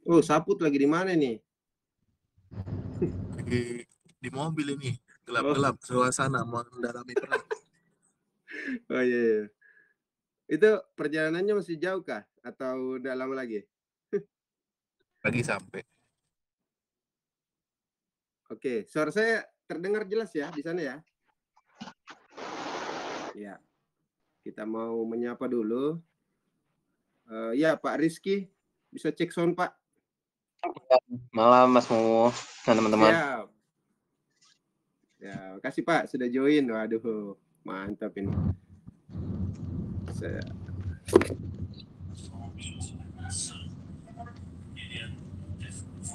Oh, Saput lagi di mana nih? Di mobil ini, Oh, gelap-gelap, suasana mendalami perang. oh iya, iya. Itu perjalanannya masih jauh kah? Atau udah lama lagi? Lagi sampai. Oke, suara saya terdengar jelas ya di sana ya? Ya, kita mau menyapa dulu. Ya, Pak Rizky, bisa cek sound Pak? Malam Mas Momo dan teman-teman. Siap. Ya, makasih Pak sudah join. Waduh, mantap ini. Saya...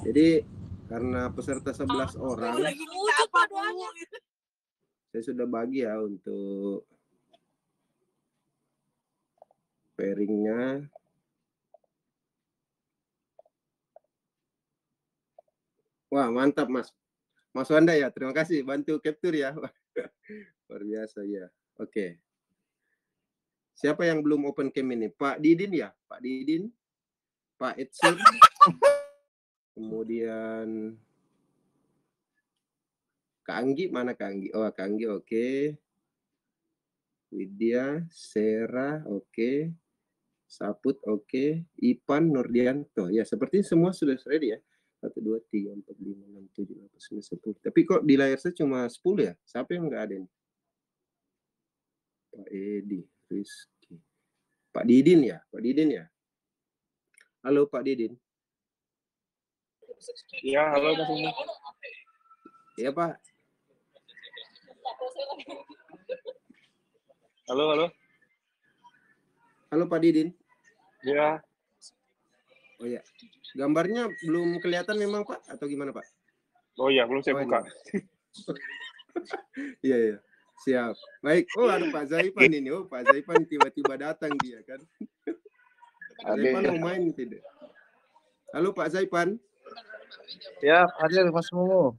Jadi karena peserta 11 orang, saya sudah bagi ya untuk pairingnya. Wah, mantap Mas. Mas Wanda ya, terima kasih bantu capture ya. Luar biasa ya. Oke. Siapa yang belum open cam ini? Pak Didin ya? Pak Didin, Pak Edson, kemudian Kak Anggi, mana Kak Anggi? Oh, Kak Anggi oke. Widya, Sera oke. Saput oke. Ipan, Nurdianto. Ya, seperti semua sudah ready ya. 1, 2, 3, 4, 5, 6, 7, 8, 9, 10. Tapi kok di layar saya cuma 10 ya? Siapa yang nggak ada nih? Pak Edi, Rizky. Pak Didin ya? Pak Didin ya? Halo Pak Didin. Ya, halo Mas Umi. Iya Pak. Halo, halo. Halo Pak Didin. Ya. Oh ya. Gambarnya belum kelihatan memang Pak atau gimana Pak? Oh iya, belum saya buka. Iya, iya. Siap. Baik. Oh, ada Pak Zaipan ini. Oh, Pak Zaipan tiba-tiba datang dia kan. Pak Zaipan mau main tidak? Halo Pak Zaipan. Ya, hadir Mas Momo.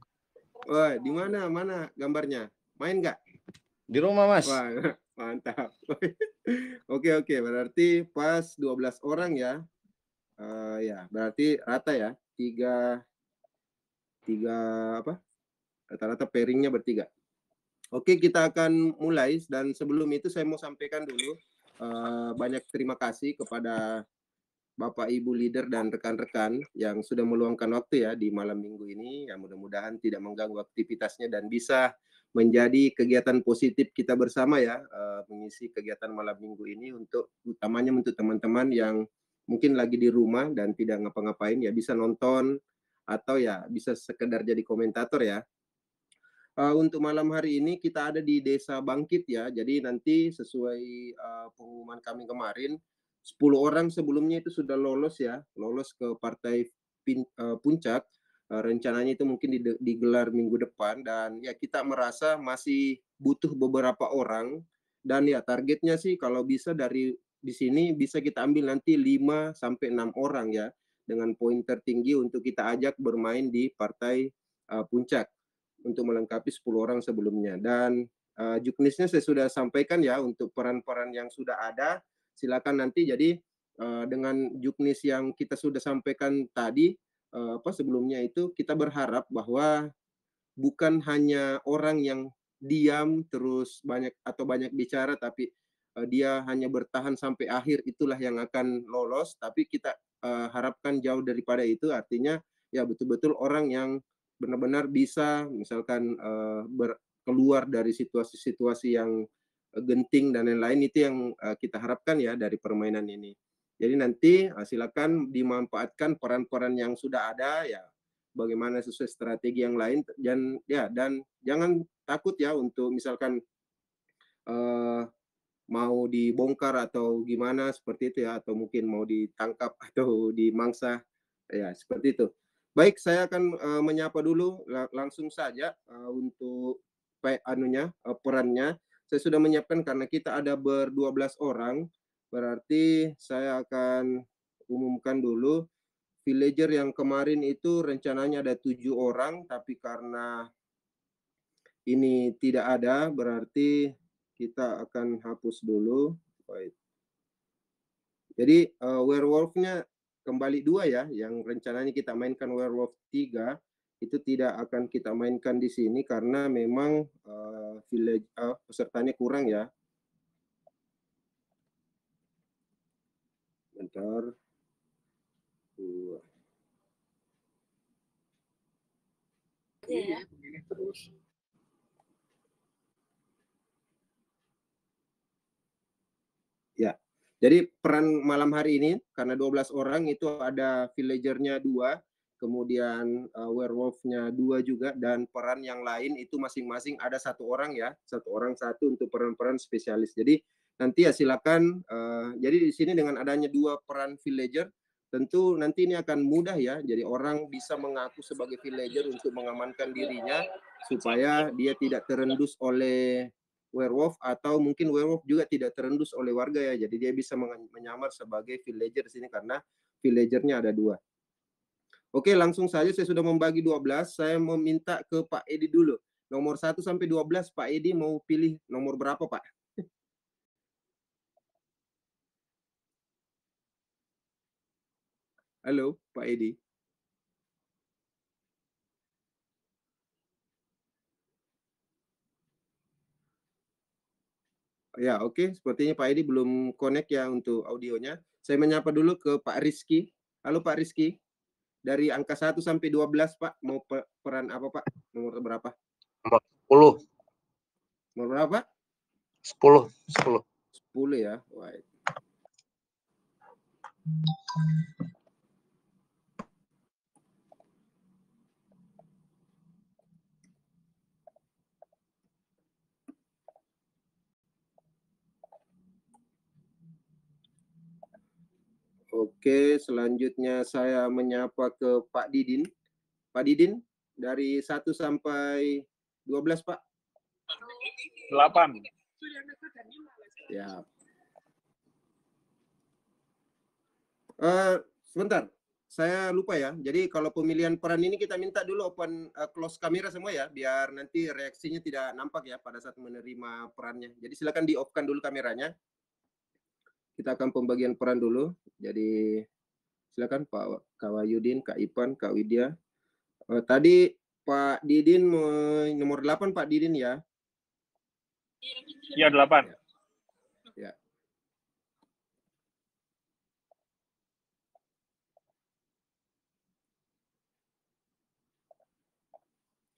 Wah, di mana? Mana gambarnya? Main nggak? Di rumah, Mas. Wah, mantap. Oke, oke. Berarti pas 12 orang ya. Ya, berarti rata ya. Tiga apa? Rata-rata pairingnya bertiga. Oke, kita akan mulai dan sebelum itu saya mau sampaikan dulu banyak terima kasih kepada Bapak Ibu leader dan rekan-rekan yang sudah meluangkan waktu ya di malam minggu ini. Ya mudah-mudahan tidak mengganggu aktivitasnya dan bisa menjadi kegiatan positif kita bersama ya mengisi kegiatan malam minggu ini untuk utamanya untuk teman-teman yang mungkin lagi di rumah dan tidak ngapa-ngapain ya bisa nonton atau ya bisa sekedar jadi komentator ya. Untuk malam hari ini kita ada di Desa Bangkit ya. Jadi nanti sesuai pengumuman kami kemarin, 10 orang sebelumnya itu sudah lolos ya, lolos ke partai puncak. Rencananya itu mungkin digelar minggu depan dan ya kita merasa masih butuh beberapa orang dan ya targetnya sih kalau bisa dari di sini bisa kita ambil nanti 5 sampai 6 orang ya dengan poin tertinggi untuk kita ajak bermain di partai puncak untuk melengkapi 10 orang sebelumnya. Dan juknisnya saya sudah sampaikan ya untuk peran-peran yang sudah ada. Silakan nanti jadi dengan juknis yang kita sudah sampaikan tadi apa sebelumnya itu kita berharap bahwa bukan hanya orang yang diam terus banyak bicara tapi dia hanya bertahan sampai akhir itulah yang akan lolos tapi kita harapkan jauh daripada itu artinya ya betul-betul orang yang benar-benar bisa misalkan keluar dari situasi-situasi yang genting dan lain-lain itu yang kita harapkan ya dari permainan ini. Jadi nanti silakan dimanfaatkan peran-peran yang sudah ada ya bagaimana sesuai strategi yang lain dan jangan takut ya untuk misalkan mau dibongkar atau gimana seperti itu ya atau mungkin mau ditangkap atau dimangsa ya seperti itu. Baik, saya akan menyapa dulu langsung saja untuk perannya. Saya sudah menyiapkan karena kita ada ber-12 orang, berarti saya akan umumkan dulu. Villager yang kemarin itu rencananya ada 7 orang, tapi karena ini tidak ada, berarti kita akan hapus dulu. Baik. Jadi werewolf-nya kembali 2 ya, yang rencananya kita mainkan Werewolf 3 itu tidak akan kita mainkan di sini karena memang pesertanya kurang ya. Bentar. 2. Iya. Terus. Ya. Jadi peran malam hari ini karena 12 orang itu ada villager-nya 2, kemudian werewolf-nya 2 juga, dan peran yang lain itu masing-masing ada 1 orang ya, 1 orang 1 untuk peran-peran spesialis. Jadi nanti ya silakan, jadi di sini dengan adanya 2 peran villager, tentu nanti ini akan mudah ya, jadi orang bisa mengaku sebagai villager untuk mengamankan dirinya supaya dia tidak terendus oleh werewolf, atau mungkin werewolf juga tidak terendus oleh warga ya. Jadi dia bisa menyamar sebagai villager di sini karena villagernya ada 2. Oke, langsung saja saya sudah membagi 12. Saya meminta ke Pak Edi dulu. Nomor 1 sampai 12, Pak Edi mau pilih nomor berapa, Pak? Halo, Pak Edi. Ya, oke. Sepertinya Pak Edi belum connect ya untuk audionya. Saya menyapa dulu ke Pak Rizky. Halo Pak Rizky. Dari angka 1 sampai 12, Pak. Mau peran apa, Pak? Nomor berapa? Nomor 10. Nomor berapa? 10. 10. 10 ya. Wah. Oke, selanjutnya saya menyapa ke Pak Didin. Pak Didin, dari 1 sampai 12, Pak. 8. Ya. Sebentar, saya lupa ya. Jadi kalau pemilihan peran ini kita minta dulu open close kamera semua ya, biar nanti reaksinya tidak nampak ya pada saat menerima perannya. Jadi silakan di-off-kan dulu kameranya. Kita akan pembagian peran dulu. Jadi silakan Pak Wahyudin, Kak Ipan, Kak Widya. Tadi Pak Didin nomor 8, Pak Didin ya. Iya, 8. Ya.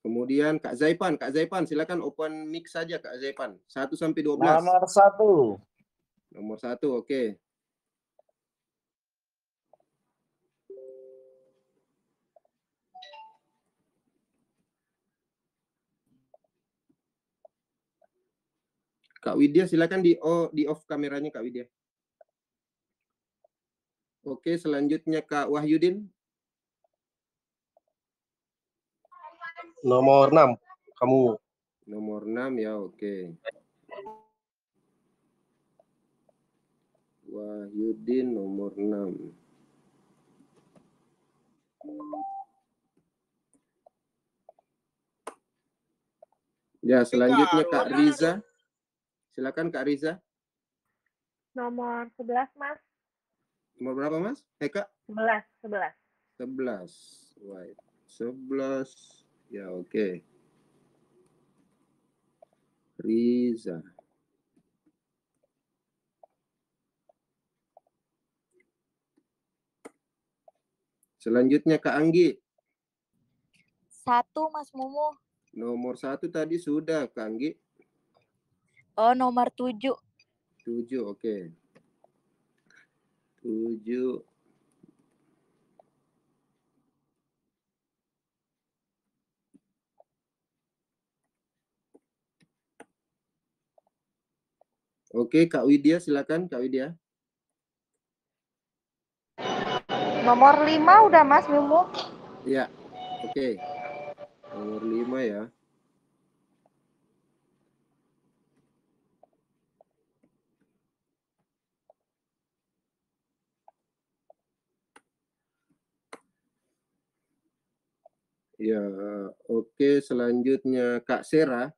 Kemudian Kak Zaipan silakan open mic saja Kak Zaipan. 1 sampai 12. Nomor 1. Nomor 1, oke. Kak Widya silakan di off kameranya Kak Widya. Oke, selanjutnya Kak Wahyudin. Nomor 6. Kamu. Nomor 6 ya, oke. Wahyudin nomor 6. Ya, selanjutnya Kak Riza. Silakan Kak Riza. Nomor 11, Mas. Nomor berapa, Mas? Kak? 11, 11. 11. Right. 11. Ya, oke. Riza. Selanjutnya Kak Anggi. 1, Mas Mumu. Nomor 1 tadi sudah Kak Anggi. Oh, nomor 7. 7, oke. 7. Oke, Kak Widya silakan Kak Widya. Nomor 5 udah, Mas Mumu. Ya, oke. Nomor 5 ya. Ya, oke. Selanjutnya Kak Sera.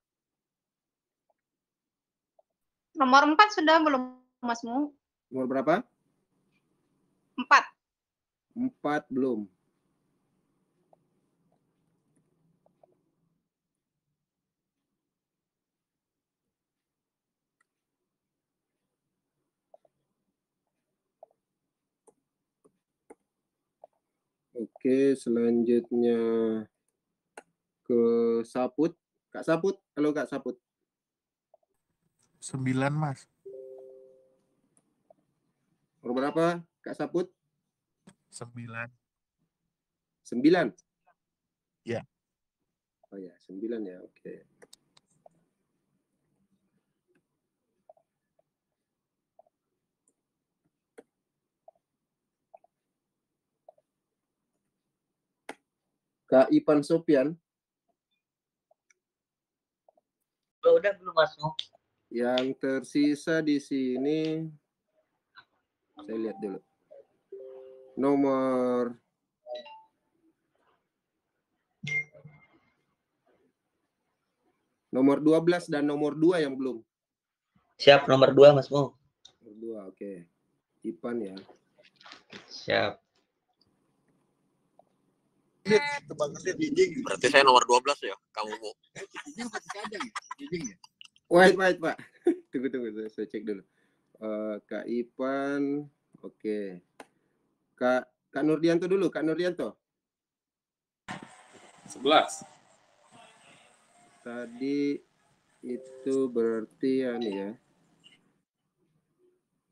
Nomor 4 sudah belum, Mas Mu? Nomor berapa? 4. 4 belum. Oke, selanjutnya ke Saput. Kak Saput, halo Kak Saput. 9, Mas. Nomor berapa Kak Saput? 9. 9. Ya. Oh ya, 9 ya, oke. Kak Ipan Sopian. Udah belum masuk. Yang tersisa di sini, saya lihat dulu. Nomor 12 dan nomor 2 yang belum. Siap, nomor 2 Mas Mo. Nomor 2, oke. Ipan ya. Siap. Berarti saya nomor 12 ya, kamu mau. Wait, Pak. Tunggu, saya cek dulu. Kak Ipan, oke. Kak Nurdianto dulu, Kak Nurdianto. 11. Tadi itu berarti ya.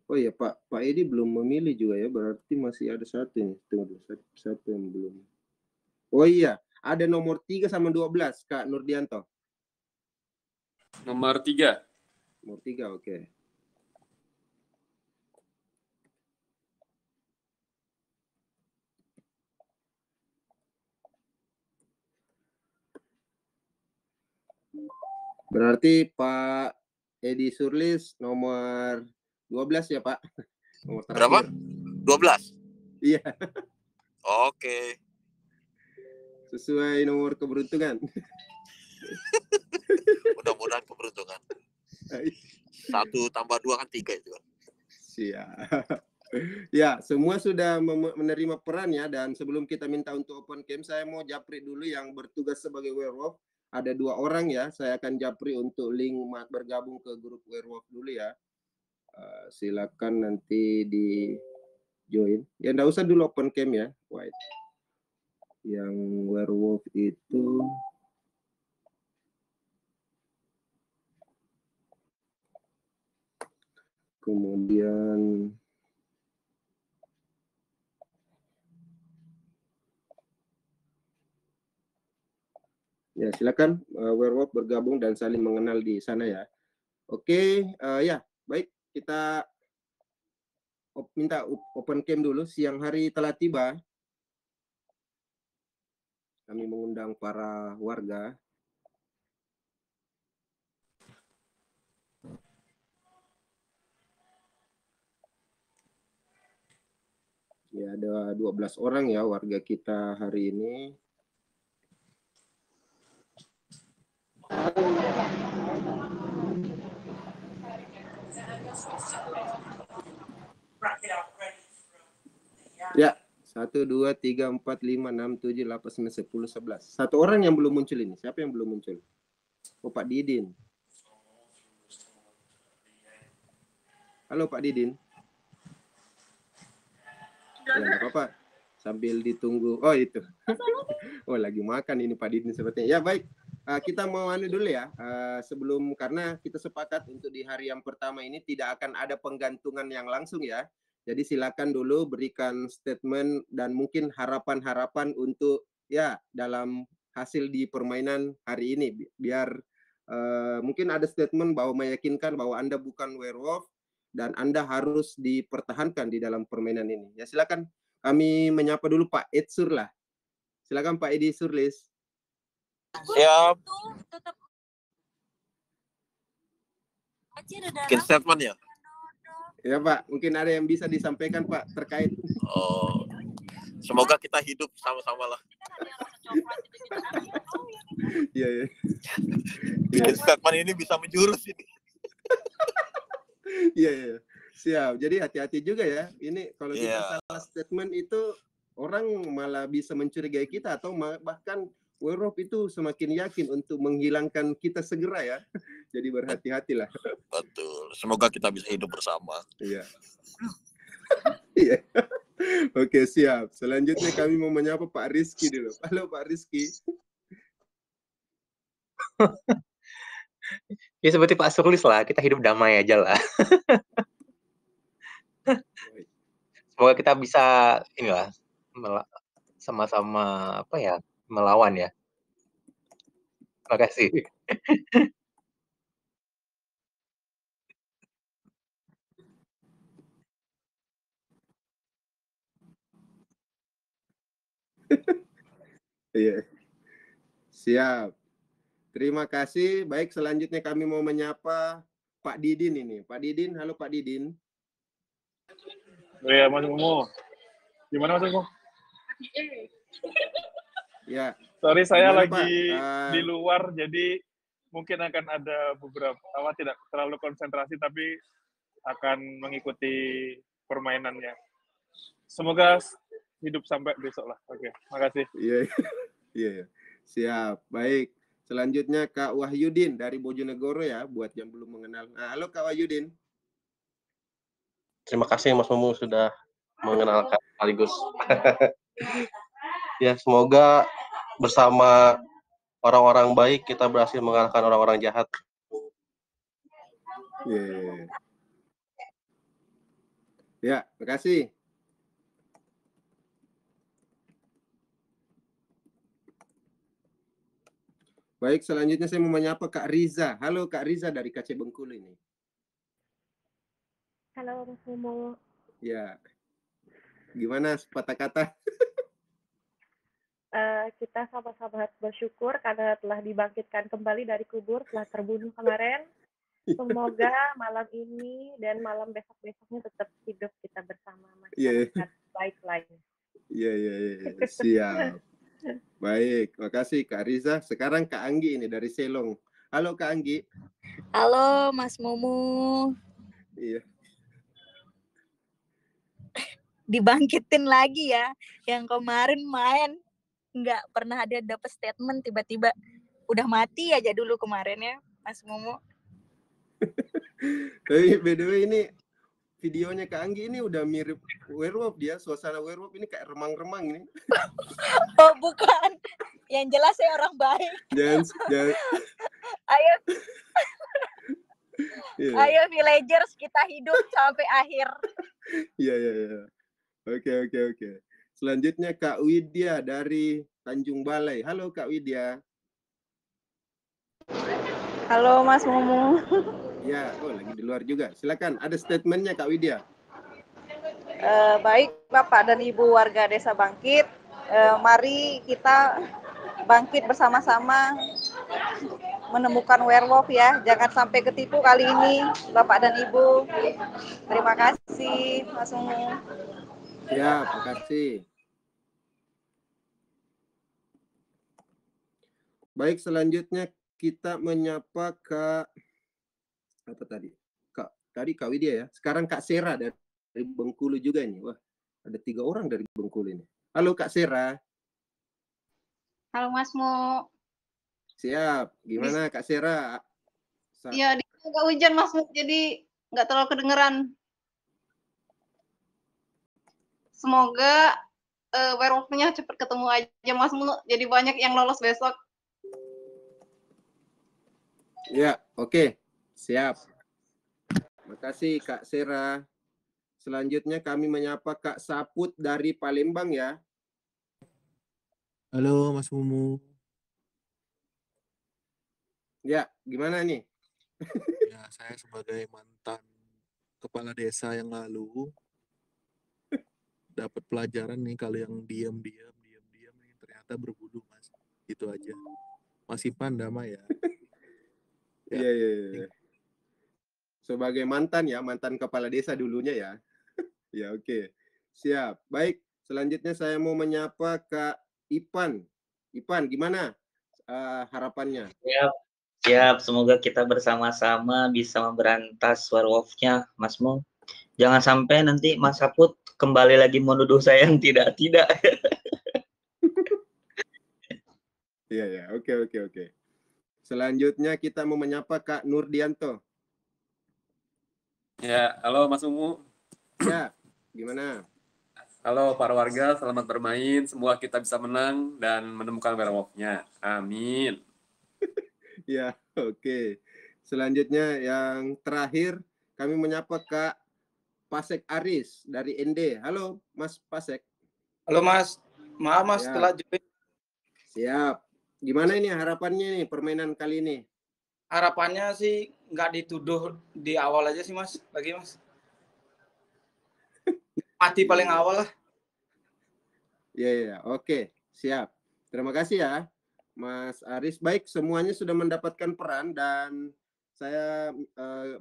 Oh iya, Pak Edi belum memilih juga ya, berarti masih ada satu nih. Tunggu, satu yang belum. Oh iya, ada nomor 3 sama 12, Kak Nurdianto. Nomor 3. Nomor 3, oke. Berarti Pak Edi Surlis nomor 12 ya, Pak? Nomor Berapa? 12. Iya, Oke. sesuai nomor keberuntungan. Mudah-mudahan keberuntungan. 1 tambah 2 kan 3 itu kan. Siap. Ya, semua sudah menerima peran ya, dan sebelum kita minta untuk open cam, saya mau japri dulu yang bertugas sebagai werewolf. Ada 2 orang ya, saya akan japri untuk link bergabung ke grup werewolf dulu ya. Silakan nanti di join. Ya, enggak usah dulu open cam ya, White. Yang werewolf itu kemudian ya, silakan werewolf bergabung dan saling mengenal di sana ya. Oke, ya, baik, kita minta open cam dulu. Siang hari telah tiba. Kami mengundang para warga. Ya, ada 12 orang ya warga kita hari ini. Ya, 1, 2, 3, 4, 5, 6, 7, 8, 9, 10, 11. Satu orang yang belum muncul ini. Siapa yang belum muncul? Oh, Pak Didin. Halo Pak Didin. Ya, enggak apa-apa. Sambil ditunggu. Oh, itu. Oh, lagi makan ini Pak Didin sepertinya. Ya, baik. Kita mau dulu ya. Sebelum, karena kita sepakat untuk di hari yang pertama ini tidak akan ada penggantungan yang langsung ya. Jadi silakan dulu berikan statement dan mungkin harapan-harapan untuk ya dalam hasil di permainan hari ini. Biar mungkin ada statement bahwa meyakinkan bahwa Anda bukan werewolf dan Anda harus dipertahankan di dalam permainan ini. Ya, silakan kami menyapa dulu Pak Edsur lah. Silakan Pak Edi Surlis. Siap. Bikin statement ya? Ya Pak, mungkin ada yang bisa disampaikan Pak terkait. Oh, semoga kita hidup sama-sama lah. Iya, ya. Bikin statement ini bisa menjurus ini. Iya, ya. Siap. Jadi hati-hati juga ya. Ini kalau kita Iya. salah statement itu orang malah bisa mencurigai kita atau bahkan werewolf itu semakin yakin untuk menghilangkan kita segera ya. Jadi berhati-hatilah. Betul. Semoga kita bisa hidup bersama. Iya. Iya. Oke, siap. Selanjutnya kami mau menyapa Pak Rizky dulu. Halo Pak Rizky. Ya seperti Pak Surlis lah, kita hidup damai aja lah. Semoga kita bisa inilah sama-sama apa ya, melawan ya. Terima kasih. Iya. Siap. Terima kasih. Baik, selanjutnya kami mau menyapa Pak Didin ini. Pak Didin, halo Pak Didin. Iya, Mas Mumu. Gimana Mas Mumu? Ya. Sorry, saya Gimana, lagi Pak? di luar, jadi mungkin akan ada beberapa, tidak terlalu konsentrasi, tapi akan mengikuti permainannya. Semoga hidup sampai besok lah. Oke, makasih. Iya, iya. Siap. Baik. Selanjutnya Kak Wahyudin dari Bojonegoro ya, buat yang belum mengenal. Nah, halo Kak Wahyudin. Terima kasih Mas Mumu sudah mengenalkan sekaligus. Ya, semoga bersama orang-orang baik kita berhasil mengalahkan orang-orang jahat. Yeah. Ya, terima kasih. Baik, selanjutnya saya mau menyapa Kak Riza. Halo Kak Riza dari KC Bengkulu ini. Halo Mas Mumu. Ya. Gimana sepatah kata? Kita sama-sama bersyukur karena telah dibangkitkan kembali dari kubur setelah terbunuh kemarin. Semoga malam ini dan malam besok-besoknya tetap hidup kita bersama masyarakat baik lain. Iya. Siap. Baik, makasih Kak Riza. Sekarang Kak Anggi ini dari Selong. Halo Kak Anggi. Halo Mas Mumu. Iya. Dibangkitin lagi ya. Yang kemarin main nggak pernah ada dapat statement, tiba-tiba udah mati aja dulu kemarin ya Mas Mumu. Tapi by the way ini videonya Kak Anggi ini udah mirip werewolf dia, suasana werewolf ini kayak remang-remang ini. Oh bukan, yang jelas saya orang baik. Jangan. Ayo, Yeah. ayo villagers kita hidup sampai akhir. Iya. Oke. Selanjutnya Kak Widya dari Tanjung Balai. Halo Kak Widya. Halo Mas Mumu. Ya, lagi di luar juga. Silakan, ada statementnya Kak Widya. Baik Bapak dan Ibu warga Desa Bangkit, mari kita bangkit bersama-sama menemukan werewolf ya. Jangan sampai ketipu kali ini Bapak dan Ibu. Terima kasih Mas Mumu. Ya, makasih. Baik, selanjutnya kita menyapa Kak apa tadi? Kak Widya ya. Sekarang Kak Sera dari Bengkulu juga ini. Wah, ada 3 orang dari Bengkulu ini. Halo Kak Sera. Halo Mas Mu. Siap. Gimana Kak Sera? Iya, di sini agak hujan Mas Mu, jadi nggak terlalu kedengeran. Semoga werewolf-nya cepat ketemu aja Mas Mu, jadi banyak yang lolos besok. Ya, oke. Siap. Makasih Kak Sera. Selanjutnya kami menyapa Kak Saput dari Palembang ya. Halo Mas Mumu. Ya, gimana nih? Ya, saya sebagai mantan kepala desa yang lalu dapat pelajaran nih, kalau yang diam nih ternyata berbulu Mas. Itu aja. Masih damai ya. Iya. Sebagai mantan kepala desa dulunya ya. Ya, oke. Siap. Baik, selanjutnya saya mau menyapa Kak Ipan. Ipan, gimana harapannya? Siap. Semoga kita bersama-sama bisa memberantas werewolf-nya, Mas Mu. Jangan sampai nanti Mas Saput kembali lagi menuduh saya yang tidak. Iya ya, oke. Selanjutnya kita mau menyapa Kak Nurdianto. Ya, halo Mas Ungu. Ya, gimana? Halo para warga, selamat bermain. Semua kita bisa menang dan menemukan werewolf-nya. Amin. Ya, oke. Selanjutnya yang terakhir kami menyapa Kak Pasek Aris dari ND. Halo Mas Pasek. Halo Mas, maaf Mas Ya. setelah join. Siap. Gimana ini harapannya nih permainan kali ini? Harapannya sih nggak dituduh di awal aja sih Mas, Mas. Mati paling awal lah. Ya, oke, siap. Terima kasih ya, Mas Aris. Baik, semuanya sudah mendapatkan peran dan saya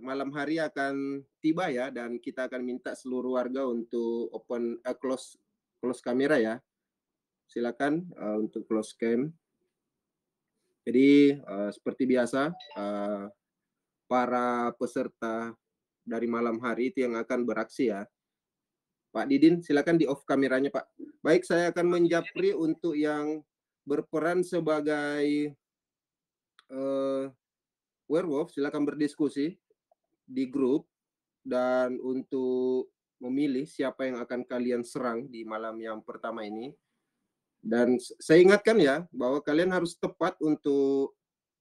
malam hari akan tiba ya, dan kita akan minta seluruh warga untuk close kamera ya. Silakan untuk close cam. Jadi seperti biasa para peserta dari malam hari itu yang akan beraksi ya. Pak Didin, silakan di off kameranya Pak. Baik, saya akan menjapri untuk yang berperan sebagai werewolf, silakan berdiskusi di grup, dan untuk memilih siapa yang akan kalian serang di malam yang pertama ini. Dan saya ingatkan ya, bahwa kalian harus tepat untuk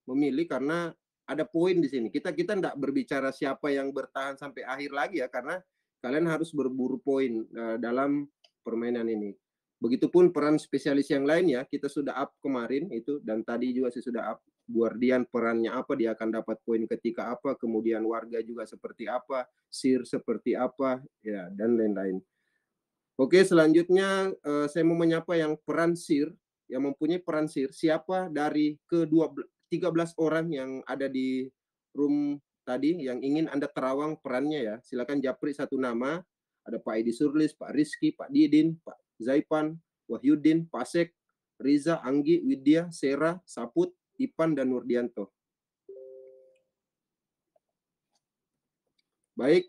memilih karena ada poin di sini. Kita tidak berbicara siapa yang bertahan sampai akhir lagi ya, karena kalian harus berburu poin dalam permainan ini. Begitupun peran spesialis yang lain ya, kita sudah up kemarin itu, dan tadi juga saya sudah up. Guardian perannya apa, dia akan dapat poin ketika apa, kemudian warga juga seperti apa, sir seperti apa, ya, dan lain-lain. Oke, selanjutnya saya mau menyapa yang peran sir, yang mempunyai peran sir. Siapa dari ke-13 orang yang ada di room tadi yang ingin Anda terawang perannya ya, silakan japri satu nama. Ada Pak Edi Surlis, Pak Rizky, Pak Didin, Pak Zaipan, Wahyudin, Pasek, Riza, Anggi, Widya, Sera, Saput, Ipan, dan Nurdianto. Baik,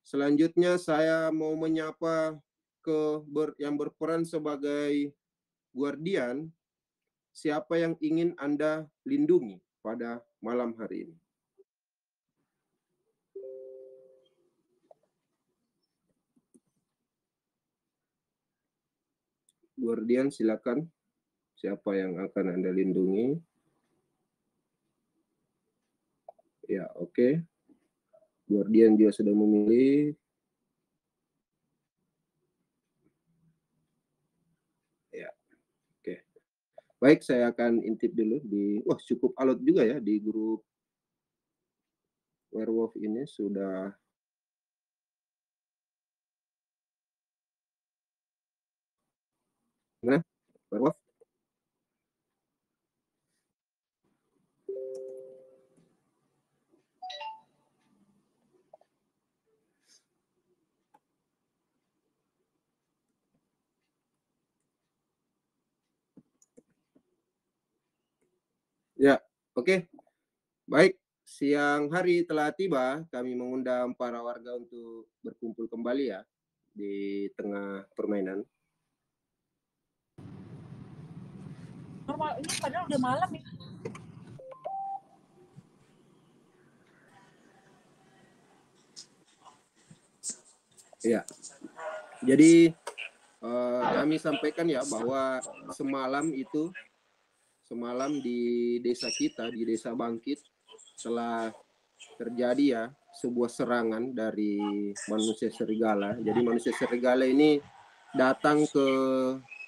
selanjutnya saya mau menyapa yang berperan sebagai guardian. Siapa yang ingin Anda lindungi pada malam hari ini? Guardian, silakan. Siapa yang akan Anda lindungi? Ya, oke. Guardian juga sudah memilih. Ya, oke. Baik, saya akan intip dulu di, wah cukup alot juga ya di grup werewolf ini sudah. Nah, werewolf. Ya, oke. Baik, siang hari telah tiba. Kami mengundang para warga untuk berkumpul kembali ya di tengah permainan. Normal, ini padahal udah malam ya. Ya, jadi kami sampaikan ya bahwa semalam di desa kita, di Desa Bangkit, telah terjadi ya sebuah serangan dari manusia serigala. Jadi manusia serigala ini datang ke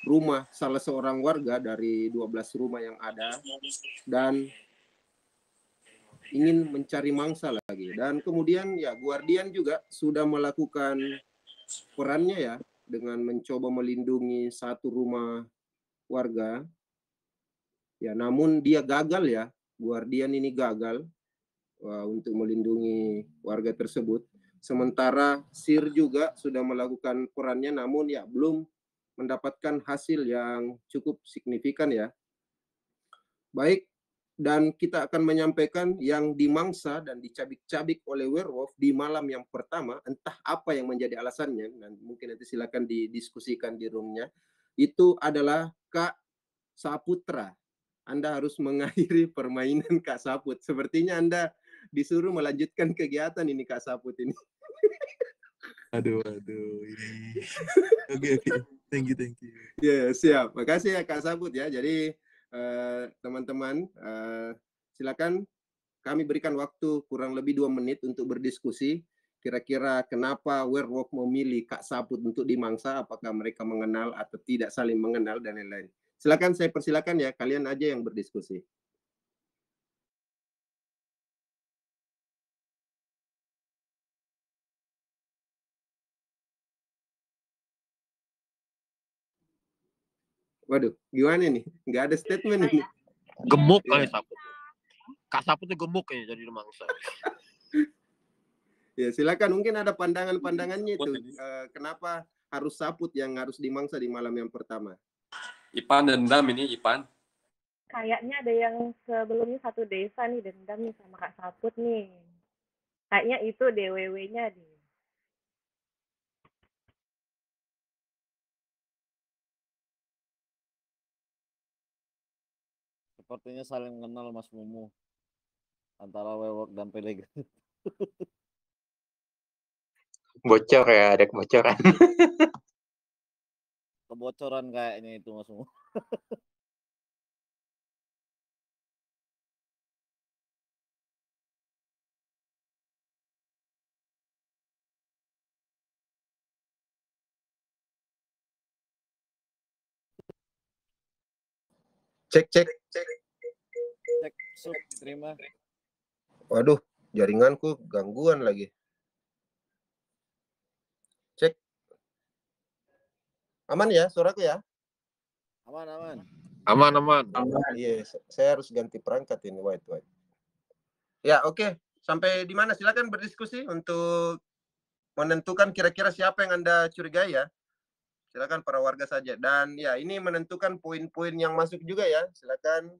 rumah salah seorang warga dari 12 rumah yang ada dan ingin mencari mangsa lagi. Dan kemudian ya Guardian juga sudah melakukan perannya ya dengan mencoba melindungi satu rumah warga. Ya, namun dia gagal ya. Guardian ini gagal untuk melindungi warga tersebut. Sementara Sir juga sudah melakukan perannya, namun ya belum mendapatkan hasil yang cukup signifikan ya. Baik, dan kita akan menyampaikan yang dimangsa dan dicabik-cabik oleh werewolf di malam yang pertama, entah apa yang menjadi alasannya, dan mungkin nanti silakan didiskusikan di roomnya, itu adalah Kak Saputra. Anda harus mengakhiri permainan Kak Saput. Sepertinya Anda disuruh melanjutkan kegiatan ini Kak Saput ini. Aduh, ini. Oke. Thank you. Ya, siap. Makasih ya Kak Sabut ya. Jadi teman-teman silakan kami berikan waktu kurang lebih 2 menit untuk berdiskusi. Kira-kira kenapa werewolf memilih Kak Sabut untuk dimangsa? Apakah mereka mengenal atau tidak saling mengenal dan lain-lain. Silakan, saya persilakan ya. Kalian aja yang berdiskusi. Waduh, gimana nih? Nggak ada statement ini. Gemuk kali Saput. Kak Saput tuh gemuk kayaknya jadi mangsa. Ya, silakan. Mungkin ada pandangan-pandangannya itu. Kenapa harus Saput yang harus dimangsa di malam yang pertama? Ipan dendam ini, Ipan. Kayaknya ada yang sebelumnya satu desa nih dendam nih sama Kak Saput nih. Kayaknya itu DWW-nya nih. Sepertinya saling mengenal Mas Mumu antara werewolf dan pelegan. Bocor ya, ada kebocoran. Kebocoran kayaknya itu Mas Mumu. Cek. Sup diterima. Waduh, jaringanku gangguan lagi. Cek. Aman ya suaraku ya? Aman. Iya, saya harus ganti perangkat ini. Wait. Ya, oke. Sampai di mana? Silakan berdiskusi untuk menentukan kira-kira siapa yang Anda curigai ya. Silakan para warga saja. Dan ya, ini menentukan poin-poin yang masuk juga ya. Silakan.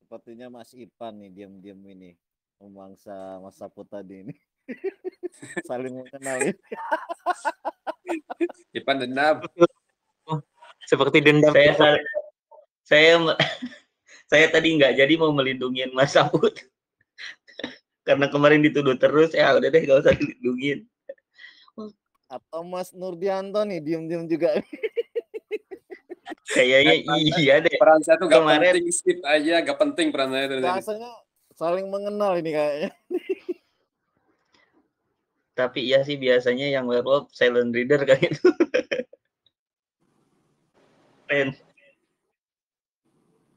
Sepertinya Mas Ipan nih diam-diam ini memangsa Mas Saput tadi ini. Saling mengenal ya. Ipan dendam. Seperti dendam. Saya tadi nggak jadi mau melindungi Mas Saput. Karena kemarin dituduh terus, ya udah deh nggak usah dilindungin. Atau Mas Nurdianto nih diam-diam juga. Kayaknya iya deh. Peran saya tuh gak Kemarin penting, skip aja, gak penting peran saya tuh. Rasanya saling mengenal ini kayaknya. Tapi iya sih biasanya yang werewolf silent reader kayak itu. Keren.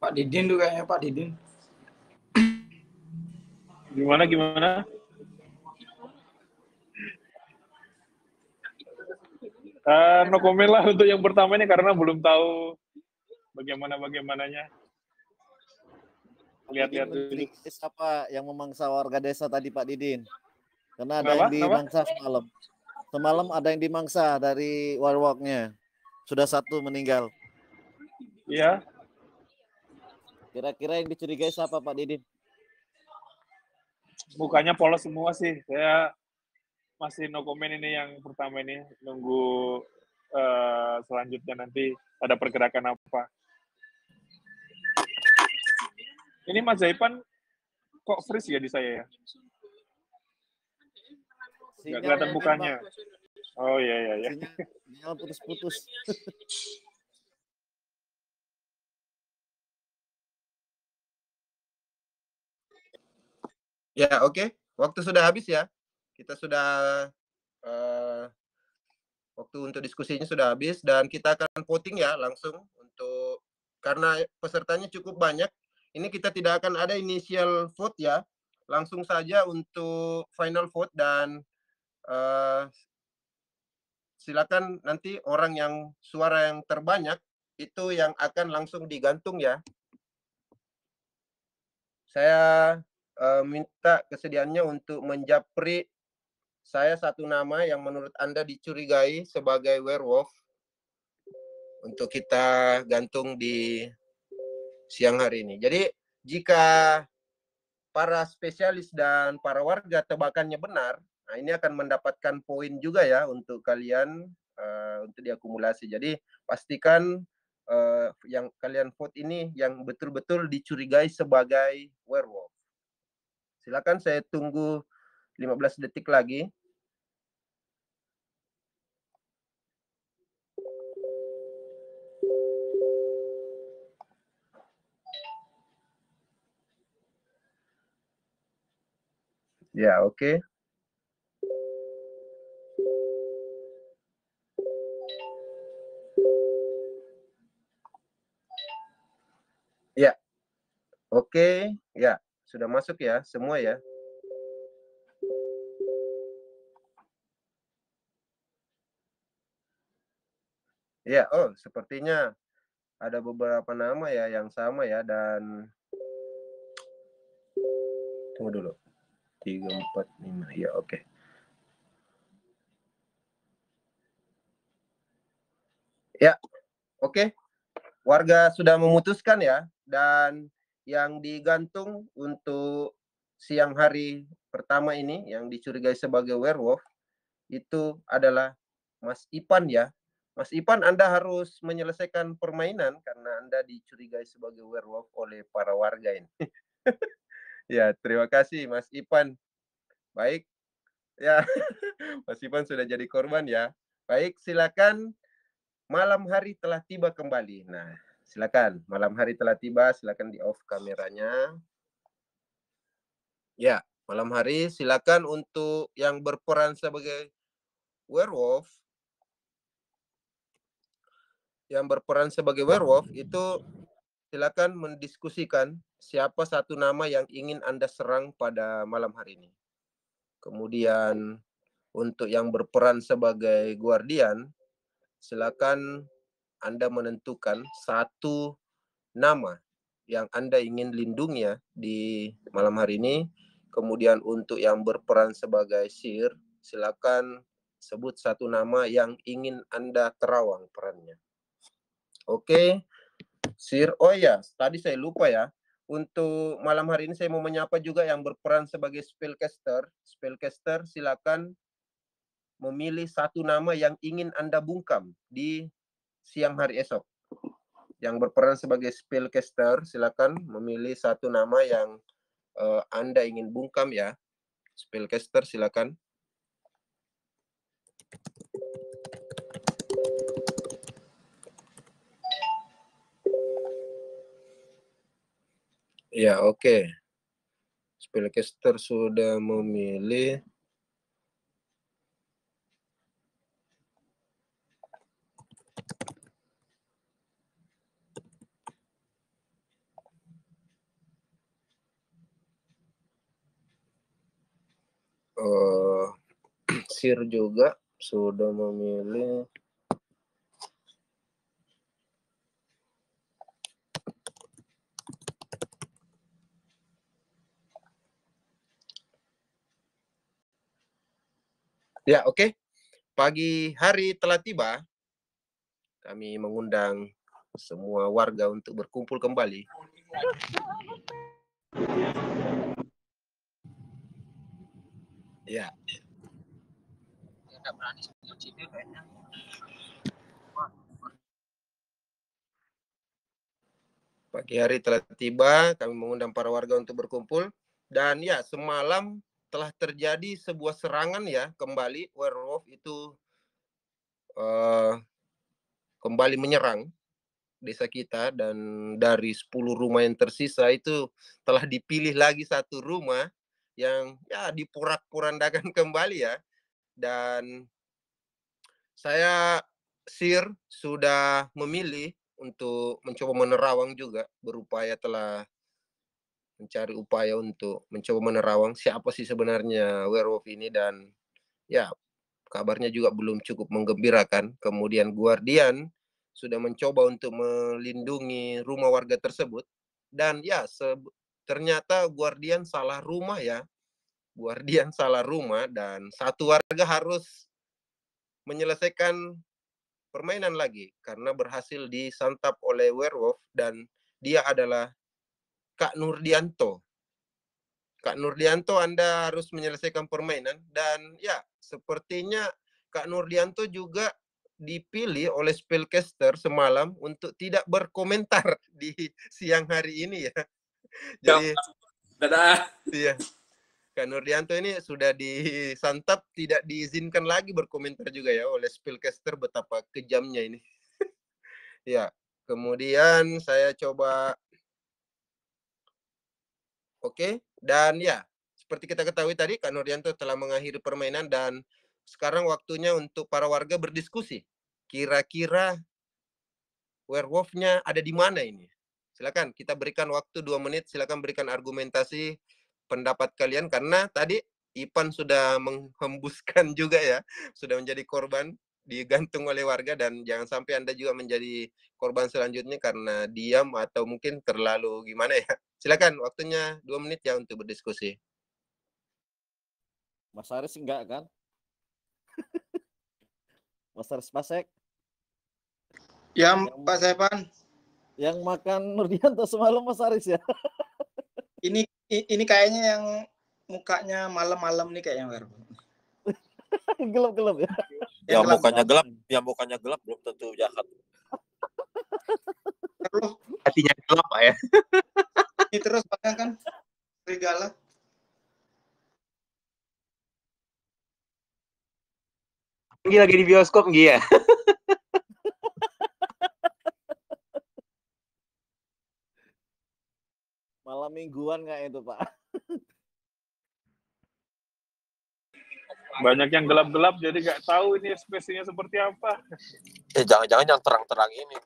Pak Didin tuh kayaknya Pak Didin. Gimana? No comment lah untuk yang pertama ini karena belum tahu bagaimananya. Lihat-lihat dulu. Siapa yang memangsa warga desa tadi Pak Didin? Karena ada Kenapa? yang dimangsa semalam. Semalam ada yang dimangsa dari werewolf-nya. Sudah 1 meninggal. Iya. Kira-kira yang dicurigai siapa Pak Didin? Mukanya polos semua sih. Saya masih no comment ini yang pertama ini. Nunggu selanjutnya nanti ada pergerakan apa. Ini Mas Zaipan kok freeze ya di saya ya? Nggak kelihatan mukanya. Oh iya. Sinyal putus-putus. Ya, oke. Waktu sudah habis ya. Kita sudah waktu untuk diskusinya sudah habis dan kita akan voting ya langsung untuk karena pesertanya cukup banyak. Ini kita tidak akan ada initial vote ya. Langsung saja untuk final vote dan silakan nanti orang yang suara yang terbanyak itu yang akan langsung digantung ya. Saya minta kesediaannya untuk menjapri saya satu nama yang menurut Anda dicurigai sebagai werewolf untuk kita gantung di siang hari ini. Jadi jika para spesialis dan para warga tebakannya benar, nah ini akan mendapatkan poin juga ya untuk kalian untuk diakumulasi. Jadi pastikan yang kalian vote ini yang betul-betul dicurigai sebagai werewolf. Silakan, saya tunggu 15 detik lagi. Ya, oke. Ya, oke. Ya, sudah masuk ya, semua ya. Ya, oh, sepertinya ada beberapa nama ya yang sama ya, dan tunggu dulu. 3, 4, 5. Ya, oke. Ya, oke. Warga sudah memutuskan ya, dan yang digantung untuk siang hari pertama ini yang dicurigai sebagai werewolf itu adalah Mas Ipan ya. Mas Ipan, Anda harus menyelesaikan permainan karena Anda dicurigai sebagai werewolf oleh para warga ini. Ya, terima kasih Mas Ipan. Baik. Ya, Mas Ipan sudah jadi korban ya. Baik, silakan. Malam hari telah tiba kembali. Nah, silakan. Malam hari telah tiba, silakan di off kameranya. Ya, malam hari silakan untuk yang berperan sebagai werewolf. Yang berperan sebagai werewolf itu silakan mendiskusikan siapa satu nama yang ingin Anda serang pada malam hari ini. Kemudian untuk yang berperan sebagai guardian, silakan Anda menentukan satu nama yang Anda ingin lindungi ya di malam hari ini. Kemudian untuk yang berperan sebagai sir, silakan sebut satu nama yang ingin Anda terawang perannya. Oke, sir. Oh ya, tadi saya lupa ya. Untuk malam hari ini saya mau menyapa juga yang berperan sebagai spellcaster. Spellcaster, silakan memilih satu nama yang ingin Anda bungkam di siang hari esok. Yang berperan sebagai spellcaster, silakan memilih satu nama yang Anda ingin bungkam ya. Spellcaster, silakan. Ya, oke. Spellcaster sudah memilih. Sir juga sudah memilih. Ya, oke. Pagi hari telah tiba. Kami mengundang semua warga untuk berkumpul kembali. Ya. Pagi hari telah tiba, kami mengundang para warga untuk berkumpul. Dan ya, semalam telah terjadi sebuah serangan ya, kembali werewolf itu kembali menyerang desa kita, dan dari 10 rumah yang tersisa itu telah dipilih lagi satu rumah yang ya diporak-porandakan kembali ya. Dan saya sir sudah memilih untuk mencoba menerawang juga, berupaya telah mencari upaya untuk mencoba menerawang siapa sih sebenarnya werewolf ini, dan ya kabarnya juga belum cukup menggembirakan. Kemudian guardian sudah mencoba untuk melindungi rumah warga tersebut, dan ya ternyata guardian salah rumah ya. Guardian salah rumah dan satu warga harus menyelesaikan permainan lagi karena berhasil disantap oleh werewolf dan dia adalah Kak Nurdianto. Kak Nurdianto, Anda harus menyelesaikan permainan dan ya sepertinya Kak Nurdianto juga dipilih oleh spellcaster semalam untuk tidak berkomentar di siang hari ini ya. Jadi dadah. Iya. Kak Nurdianto ini sudah disantap, tidak diizinkan lagi berkomentar juga ya oleh spellcaster, betapa kejamnya ini. Ya, kemudian saya coba. Oke, dan ya, seperti kita ketahui tadi, Kak Nurdianto telah mengakhiri permainan dan sekarang waktunya untuk para warga berdiskusi. Kira-kira werewolf-nya ada di mana ini? Silakan, kita berikan waktu 2 menit, silakan berikan argumentasi pendapat kalian, karena tadi Ipan sudah menghembuskan juga ya, sudah menjadi korban, digantung oleh warga, dan jangan sampai Anda juga menjadi korban selanjutnya karena diam atau mungkin terlalu gimana ya. Silakan, waktunya 2 menit ya untuk berdiskusi. Mas Aris enggak kan? Mas Aris Pasek? Ya, Pak Saipan. Yang makan Nurdianto semalam Mas Aris ya? Ini kayaknya yang mukanya malam-malam nih kayaknya, Wer. Gelap-gelap ya? Yang mukanya gelap belum tentu jahat. Hatinya gelap, Pak ya. Ini terus kan serigala. Ini lagi di bioskop ya. Malam mingguan nggak itu Pak? Banyak yang gelap-gelap jadi nggak tahu ini spesiesnya seperti apa. Jangan-jangan yang terang-terang ini.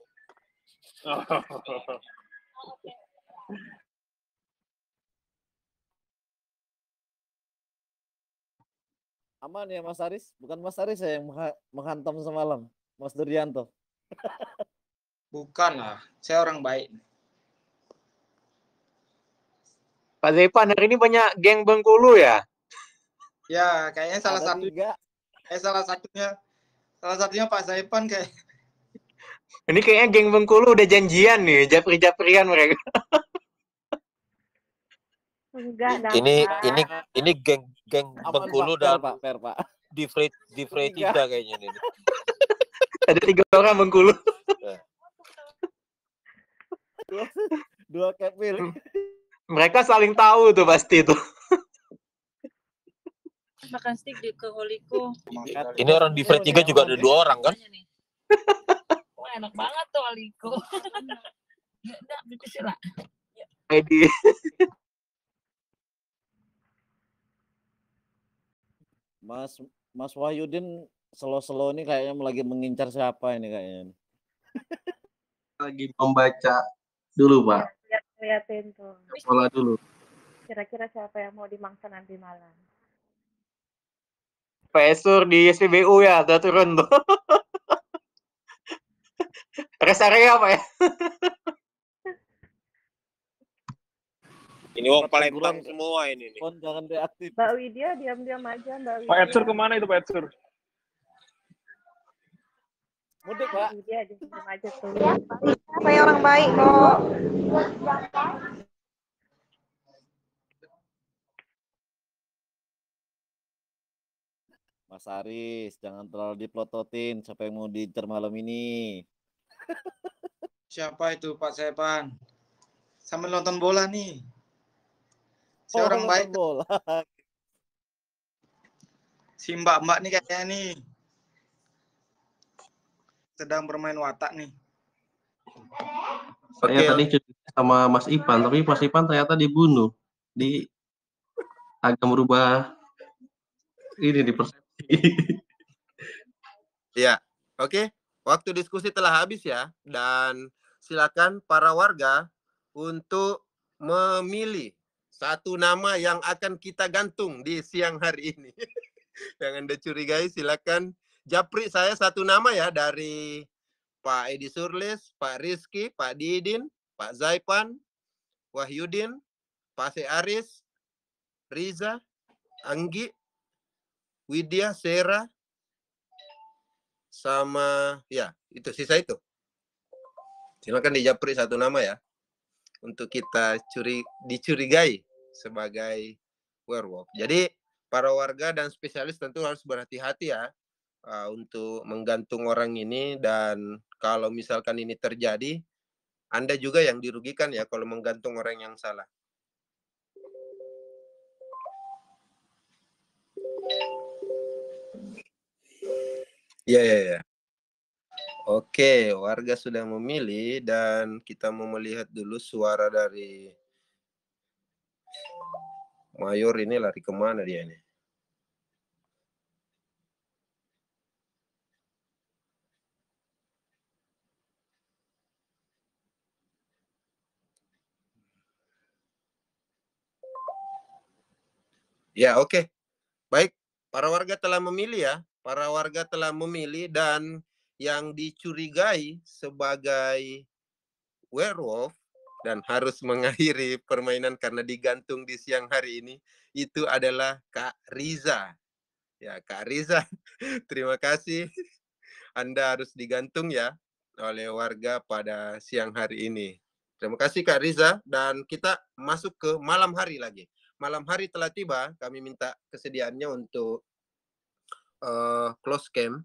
Aman ya Mas Aris? Bukan Mas Aris ya yang menghantam semalam, Mas Nurdianto. Bukan lah, saya orang baik. Pak Zepan, hari ini banyak geng Bengkulu ya? Ya, kayaknya salah satunya Pak Zaipan kayak. Ini kayaknya geng Bengkulu udah janjian nih, japri-japrian mereka. Enggak, Ini geng Bengkulu dan Pak. di free 3 kayaknya ini. Ada 3 orang Bengkulu. Dua kepil. Mereka saling tahu tuh pasti tuh. Makan stick di ke Holiko. Ini orang di free 3 juga ada 2 orang kan? Wah, enak banget tuh Holiko. Ya udah, bismillah. Edi. Mas Wahyudin selo-selo ini kayaknya lagi mengincar siapa ini kayaknya. Lagi membaca dulu, Pak. Liatin tuh. Sekolah dulu. Kira-kira siapa yang mau dimangsa nanti malam? Pesur di SPBU ya, udah turun tuh. Rest area apa ya? Ini wong Palembang semua ini. Jangan reaktif. Mbak Widya diam-diam aja, Mbak Widya. Pak Edsur kemana itu Pak Edsur? Mudik Pak. Widya diam aja tuh. Saya orang baik kok. Mas Aris, jangan terlalu diplototin siapa yang mau diincar malam ini. Siapa itu Pak Saipan? Sambil nonton bola nih. Saya orang baik. Bola. Si mbak-mbak nih kayaknya nih sedang bermain watak nih. Saya tadi cerita sama Mas Ipan, tapi Mas Ipan ternyata dibunuh. Agak merubah ini di persepsi. Ya, oke. Waktu diskusi telah habis ya, dan silakan para warga untuk memilih satu nama yang akan kita gantung di siang hari ini. Yang Anda curigai, silakan japri saya satu nama ya, dari Pak Edi Surlis, Pak Rizky, Pak Didin, Pak Zaipan, Wahyudin, Pak Aris, Riza, Anggi, Widya, Sera, sama ya itu sisa itu. Silakan dijapri satu nama ya untuk kita dicurigai sebagai werewolf. Jadi para warga dan spesialis tentu harus berhati-hati ya untuk menggantung orang ini, dan kalau misalkan ini terjadi, Anda juga yang dirugikan ya kalau menggantung orang yang salah. Ya. Oke, warga sudah memilih dan kita mau melihat dulu suara dari Mayor ini lari kemana dia ini. Ya, oke. Baik, para warga telah memilih ya. Para warga telah memilih dan yang dicurigai sebagai werewolf dan harus mengakhiri permainan karena digantung di siang hari ini, itu adalah Kak Riza. Ya, Kak Riza, terima kasih. Anda harus digantung ya oleh warga pada siang hari ini. Terima kasih Kak Riza, dan kita masuk ke malam hari lagi. Malam hari telah tiba, kami minta kesediaannya untuk close cam.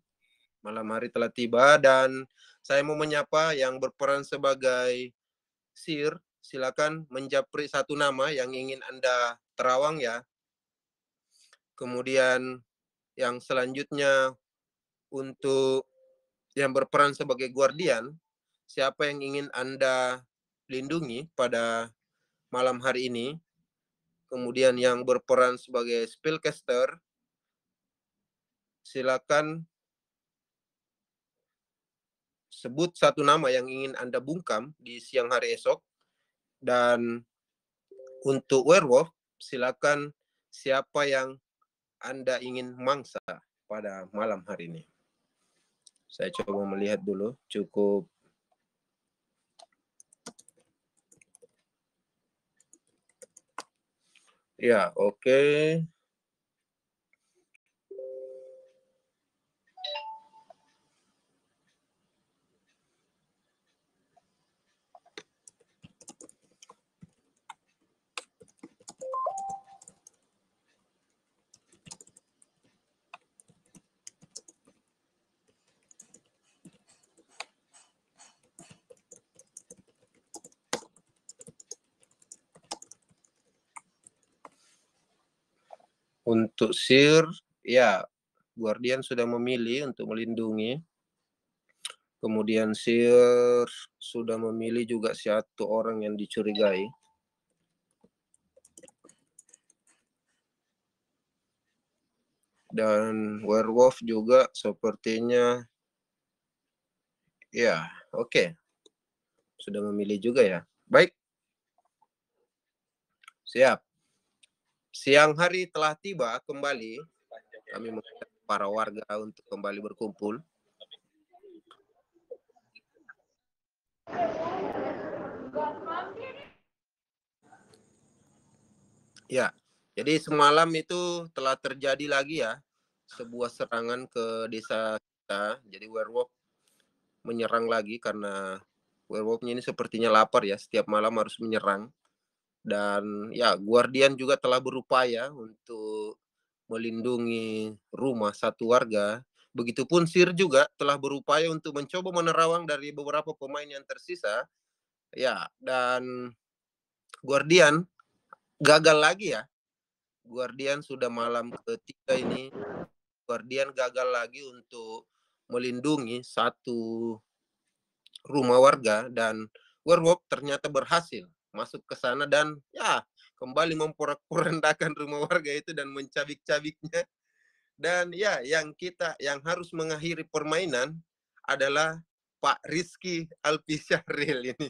Malam hari telah tiba dan saya mau menyapa yang berperan sebagai Sir. Silakan menjapri satu nama yang ingin Anda terawang ya. Kemudian yang selanjutnya untuk yang berperan sebagai guardian, siapa yang ingin Anda lindungi pada malam hari ini. Kemudian yang berperan sebagai spellcaster, silakan sebut satu nama yang ingin Anda bungkam di siang hari esok. Dan untuk werewolf, silakan siapa yang Anda ingin mangsa pada malam hari ini. Saya coba melihat dulu, cukup. Ya, oke. Untuk Sir, ya, Guardian sudah memilih untuk melindungi. Kemudian Sir sudah memilih juga satu orang yang dicurigai. Dan werewolf juga sepertinya, ya, oke. Sudah memilih juga ya. Baik. Siap. Siang hari telah tiba kembali. Kami mengajak para warga untuk kembali berkumpul. Ya, jadi semalam itu telah terjadi lagi ya sebuah serangan ke desa kita. Jadi werewolf menyerang lagi karena werewolfnya ini sepertinya lapar ya, setiap malam harus menyerang. Dan ya, Guardian juga telah berupaya untuk melindungi rumah satu warga. Begitupun Sir juga telah berupaya untuk mencoba menerawang dari beberapa pemain yang tersisa. Ya, dan Guardian gagal lagi ya. Guardian sudah malam ketiga ini. Guardian gagal lagi untuk melindungi satu rumah warga, dan werewolf ternyata berhasil masuk ke sana dan ya kembali memporak-porandakan rumah warga itu dan mencabik-cabiknya. Dan ya, yang harus mengakhiri permainan adalah Pak Rizky Alpisyahril ini.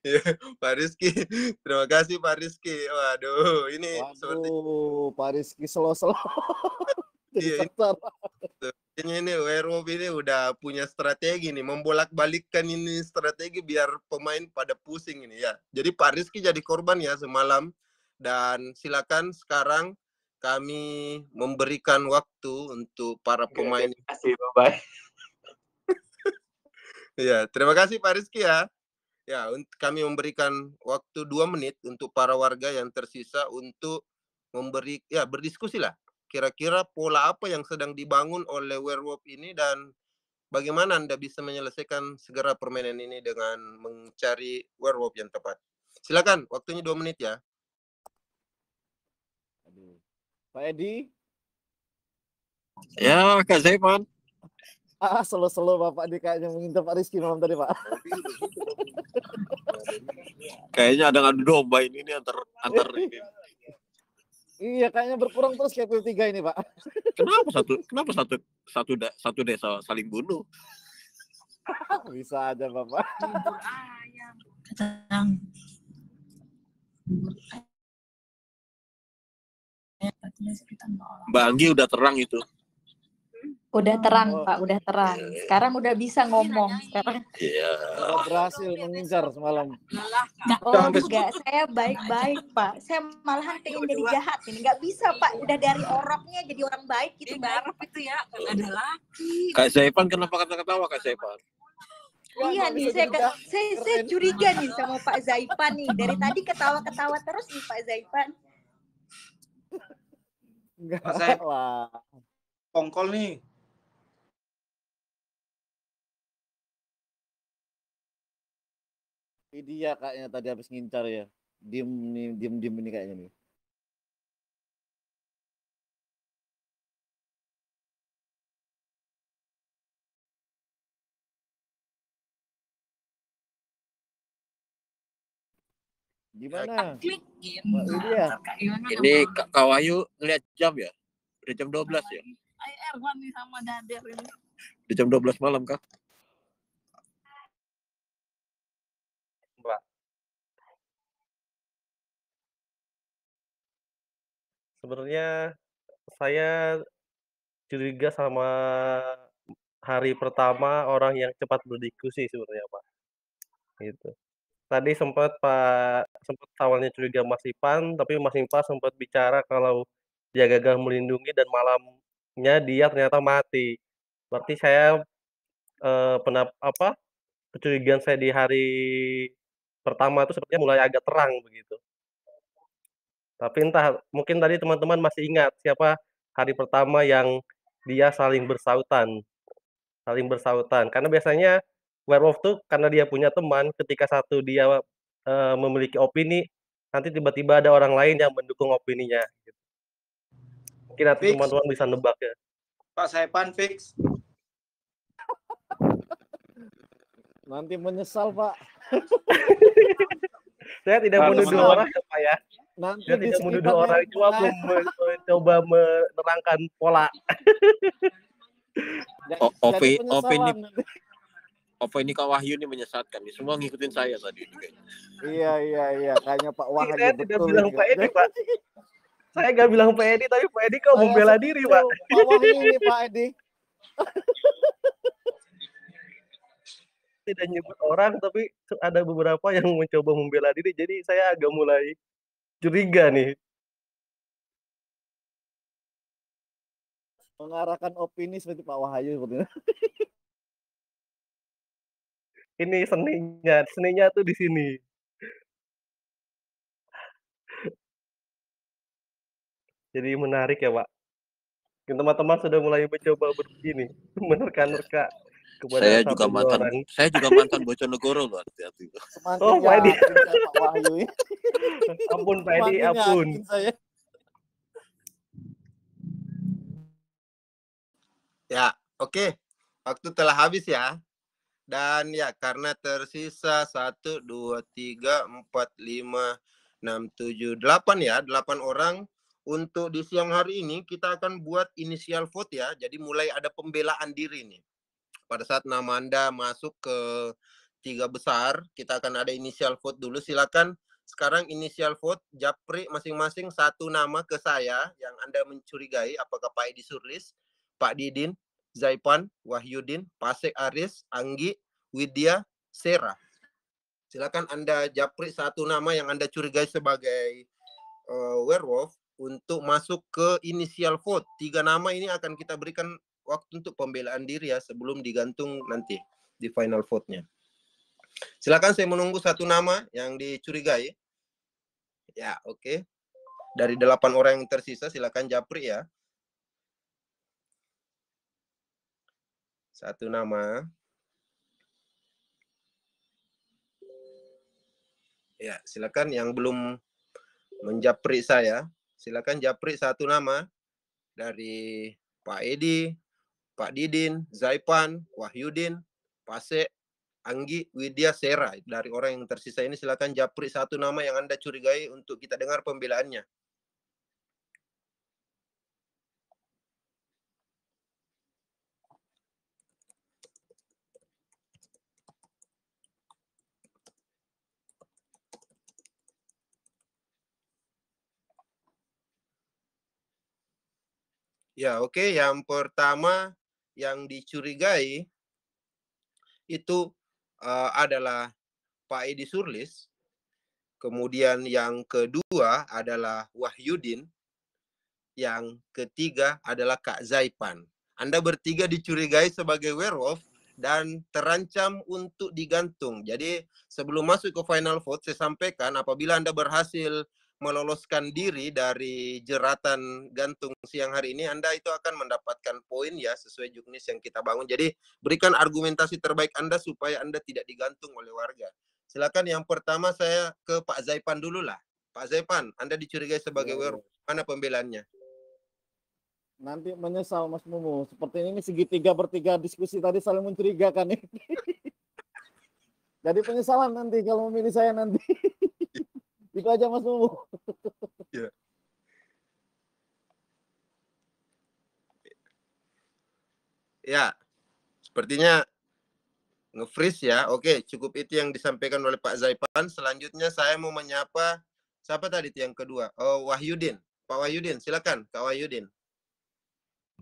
Ya, Pak Rizky, terima kasih Pak Rizky. Waduh, ini seperti Pak Rizky slow-slow. Iya, ini werewolf ini udah punya strategi nih, membolak-balikkan ini strategi biar pemain pada pusing ini ya. Jadi Pak Rizky jadi korban ya semalam. dan silakan sekarang kami memberikan waktu untuk para pemain. Terima kasih, bye. Ya, terima kasih Pak Rizky ya. Ya, kami memberikan waktu 2 menit untuk para warga yang tersisa untuk berdiskusi lah. Kira-kira pola apa yang sedang dibangun oleh Werewolf ini dan bagaimana Anda bisa menyelesaikan segera permainan ini dengan mencari werewolf yang tepat. Silakan, waktunya 2 menit ya. Pak Edi? Ya, Kak Zaipan. Selo-selo Bapak di kayaknya mengincar Pak Rizky malam tadi, Pak. Kayaknya ada ngadu domba ini antar ini. Iya, kayaknya berkurang terus kayak 3 ini, Pak. Kenapa satu desa saling bunuh? Bisa aja, Bapak. Mbak Anggi udah terang itu. Udah terang, Pak, udah terang. Sekarang udah bisa ngomong sekarang. Iya. Sudah berhasil mengincar semalam. Oh, enggak, saya baik-baik, Pak. Saya malahan pengen jadi jahat ini. Enggak bisa, Pak. Udah dari orangnya jadi orang baik gitu, Mbak. Itu ya, ada laki. Kak Zaipan kenapa ketawa Kak Zaipan? Iya nih, saya curiga nih sama Pak Zaipan nih. Dari tadi ketawa-ketawa terus nih Pak Zaipan. Enggak lah. Pongkol nih. Dia kayaknya tadi habis ngincar ya. Diem ini kayaknya nih. Gimana? Klik Ini Kak Wahyu ngeliat jam ya? Udah jam 12 ya? Erwan nih sama Dader ini. Udah jam 12 malam, Kak. Mbak. Sebenarnya saya curiga sama hari pertama orang yang cepat berdiskusi sebenarnya, Pak. Gitu. Tadi sempat awalnya curiga Mas Ipan, tapi Mas Ipan sempat bicara kalau dia gagal melindungi dan malamnya dia ternyata mati. Berarti saya kecurigaan saya di hari pertama itu sepertinya mulai agak terang begitu. Tapi entah, mungkin tadi teman-teman masih ingat siapa hari pertama yang dia saling bersautan. Karena biasanya werewolf tuh karena dia punya teman, ketika satu dia memiliki opini, nanti tiba-tiba ada orang lain yang mendukung opininya. Mungkin nanti teman-teman bisa nebak ya. Pak Saipan fix. Nanti menyesal, Pak. Saya tidak menuduh orang ya, Pak ya. Saya tidak menuduh orang, cuma mencoba menerangkan pola. Opini Kak Wahyu ini menyesatkan. Semua ngikutin saya tadi. Iya. Kayaknya Pak Wahyu saya tidak bilang Pak Edi, Pak. Saya nggak bilang Pak Edi, tapi Pak Edi kok membela diri, Pak. Pak Wahyu ini, Pak Edi. Tidak nyebut orang, tapi ada beberapa yang mencoba membela diri. Jadi saya agak mulai curiga nih. Mengarahkan opini seperti Pak Wahyu sepertinya. Ini seninya tuh di sini. Jadi menarik ya, Pak. Teman-teman sudah mulai mencoba begini, menerka-nerka kepada saya juga mantan Bojonegoro loh, hati-hati. Oh, Pak Edi. Pak Wahyu. Ampun Pak Edi, ampun. Ya, oke. Waktu telah habis ya. Dan ya, karena tersisa 1, 2, 3, 4, 5, 6, 7, 8 ya. 8 orang. Untuk di siang hari ini kita akan buat initial vote ya. Jadi mulai ada pembelaan diri nih. Pada saat nama Anda masuk ke 3 besar, kita akan ada initial vote dulu. Silakan sekarang initial vote, japri masing-masing 1 nama ke saya yang Anda mencurigai. Apakah Pak Edi Surlis, Pak Didin, Zaipan, Wahyudin, Pasek Aris, Anggi, Widya, Sera. Silakan Anda japri 1 nama yang Anda curigai sebagai werewolf untuk masuk ke initial vote. 3 nama ini akan kita berikan waktu untuk pembelaan diri ya sebelum digantung nanti di final vote-nya. Silakan, saya menunggu 1 nama yang dicurigai. Ya, oke. Dari 8 orang yang tersisa, silakan japri ya. 1 nama. Ya, silakan yang belum menjapri saya, silakan japri 1 nama dari Pak Edi, Pak Didin, Zaipan, Wahyudin, Pase, Anggi, Widya, Sera. Dari orang yang tersisa ini silakan japri 1 nama yang Anda curigai untuk kita dengar pembelaannya. Ya, oke. Yang pertama yang dicurigai itu adalah Pak Edi Surlis. Kemudian yang kedua adalah Wahyudin. Yang ketiga adalah Kak Zaipan. Anda bertiga dicurigai sebagai werewolf dan terancam untuk digantung. Jadi sebelum masuk ke final vote, saya sampaikan apabila Anda berhasil meloloskan diri dari jeratan gantung siang hari ini, Anda itu akan mendapatkan poin ya sesuai juknis yang kita bangun. Jadi berikan argumentasi terbaik Anda supaya Anda tidak digantung oleh warga. Silakan yang pertama saya ke Pak Zaipan dulu lah. Pak Zaipan, Anda dicurigai sebagai werewolf. Mana pembelaannya? Nanti menyesal Mas Mumu. Seperti ini segitiga bertiga diskusi tadi saling mencurigakan nih. Jadi penyesalan nanti kalau memilih saya nanti. Itu aja Mas Mumu. Ya. Ya, sepertinya nge-freeze ya. Oke, cukup itu yang disampaikan oleh Pak Zaipan. Selanjutnya saya mau menyapa, siapa tadi yang kedua? Oh, Wahyudin. Pak Wahyudin, silakan Kak Wahyudin.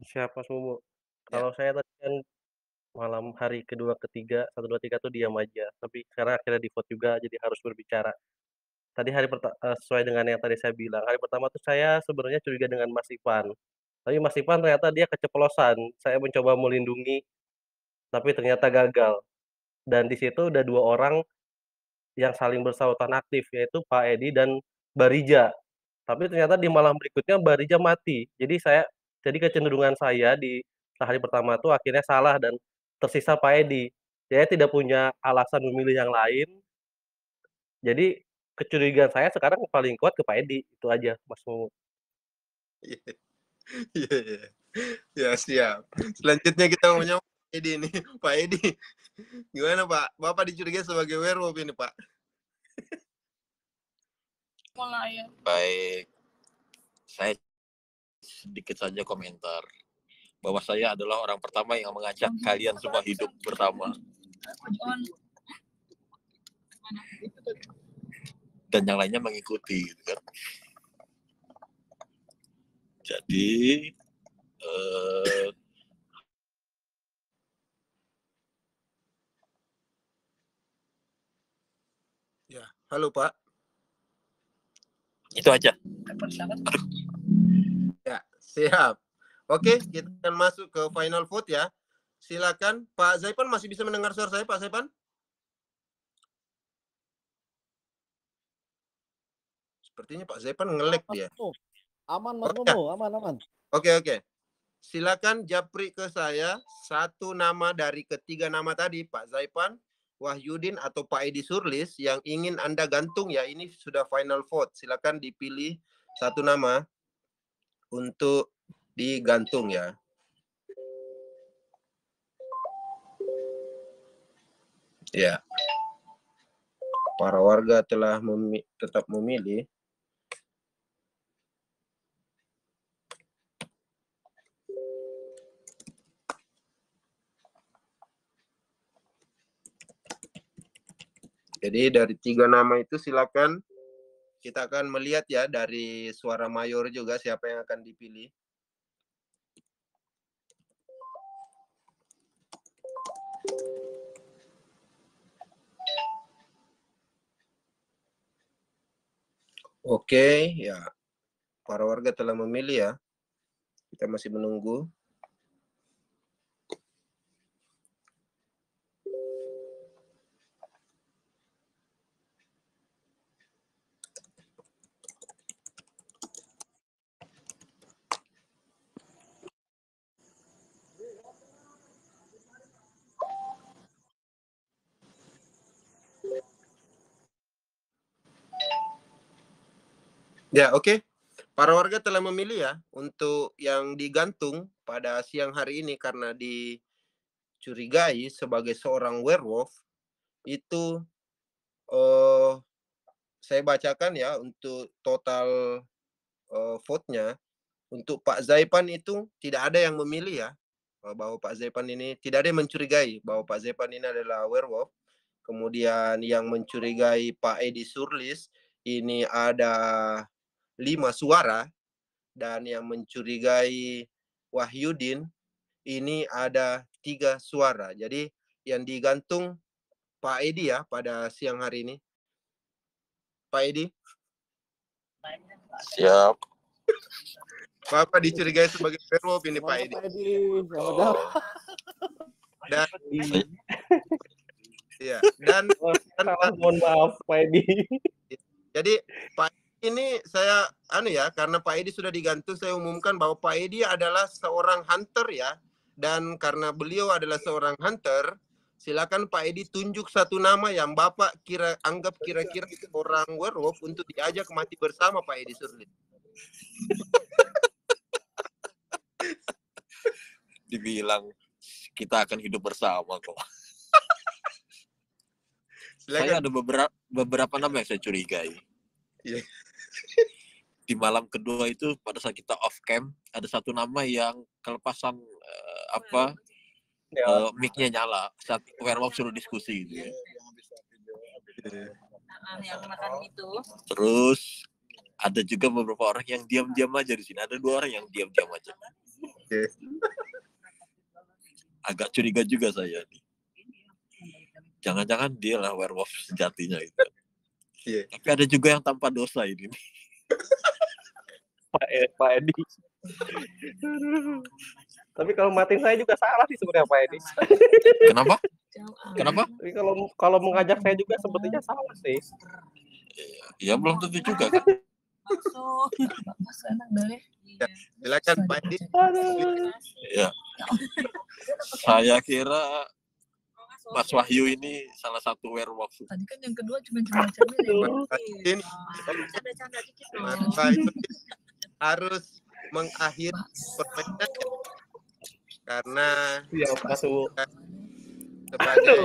Siap Mas Mumu. Kalau saya tadi kan malam hari kedua, ketiga, 1, 2, 3 tuh diam aja. Tapi sekarang akhirnya di vote juga, jadi harus berbicara. Tadi sesuai dengan yang tadi saya bilang, hari pertama tuh saya sebenarnya curiga dengan Mas Ipan. Tapi Mas Ipan ternyata dia keceplosan. Saya mencoba melindungi, tapi ternyata gagal. Dan di situ udah 2 orang yang saling bersautan aktif, yaitu Pak Edi dan Barija. Tapi ternyata di malam berikutnya Barija mati. Jadi kecenderungan saya di hari pertama tuh akhirnya salah dan tersisa Pak Edi. Saya tidak punya alasan memilih yang lain. Jadi kecurigaan saya sekarang paling kuat ke Pak Edi. Itu aja Mas Mumu. Iya. Ya, siap. Selanjutnya kita mau nyapa Pak Edi nih. Pak Edi, gimana Pak? Bapak dicurigai sebagai werewolf ini Pak. Mulai. Baik, saya sedikit saja komentar bahwa saya adalah orang pertama yang mengajak kalian semua hidup bersama. Dan yang lainnya mengikuti, gitu kan. Jadi ya, halo Pak. Itu aja. Ya, siap. Oke, kita akan masuk ke final vote ya. Silakan Pak Zaipan, masih bisa mendengar suara saya Pak Zaipan? Sepertinya Pak Zaipan nge-lag dia. Aman Mas Mumu, aman. Oke. Silakan japri ke saya 1 nama dari ketiga nama tadi, Pak Zaipan, Wahyudin atau Pak Edi Surlis yang ingin Anda gantung ya. Ini sudah final vote. Silakan dipilih 1 nama untuk digantung ya. Ya. Para warga telah tetap memilih. Jadi dari 3 nama itu silakan kita akan melihat ya dari suara mayor juga siapa yang akan dipilih. Oke, ya. para warga telah memilih ya. Kita masih menunggu. Ya, oke. Para warga telah memilih ya untuk yang digantung pada siang hari ini karena dicurigai sebagai seorang werewolf itu saya bacakan ya untuk total vote-nya. Untuk Pak Zaipan itu tidak ada yang memilih ya bahwa Pak Zaipan ini tidak ada yang mencurigai bahwa Pak Zaipan ini adalah werewolf. Kemudian yang mencurigai Pak Edi Surlis ini ada 5 suara, dan yang mencurigai Wahyudin ini ada 3 suara. Jadi yang digantung Pak Edi ya pada siang hari ini. Pak Edi? Siap. Bapak dicurigai sebagai werewolf ini Pak Edi. Dan ya, dan mohon maaf Pak Edi. Jadi Pak ini saya karena Pak Edi sudah digantung, saya umumkan bahwa Pak Edi adalah seorang hunter ya, dan karena beliau adalah seorang hunter, silakan Pak Edi tunjuk satu nama yang Bapak anggap kira-kira orang werewolf untuk diajak mati bersama Pak Edi Surlis. Dibilang kita akan hidup bersama kok. Saya ada beberapa nama yang saya curigai. Yeah. Di malam kedua itu pada saat kita off cam ada satu nama yang kelepasan mic-nya nyala saat werewolf suruh diskusi gitu ya. Yang makan itu. Terus ada juga beberapa orang yang diam-diam aja di sini. Ada 2 orang yang diam-diam aja. Okay. Agak curiga juga saya nih. Jangan-jangan dia lah werewolf sejatinya itu. Yeah. Tapi ada juga yang tanpa dosa ini. Pak Edi. Tapi kalau matiin saya juga salah sih sebenarnya Pak Edi. Kenapa? Tapi kalau mengajak saya juga sepertinya salah sih. Ya belum tentu juga kan. Ya, silakan Pak Edi. Ya. Saya kira Mas Wahyu ini salah satu werewolf. Tadi kan yang kedua cuma cermin. Canda-canda dikit dong. Harus mengakhiri permainan karena sebagai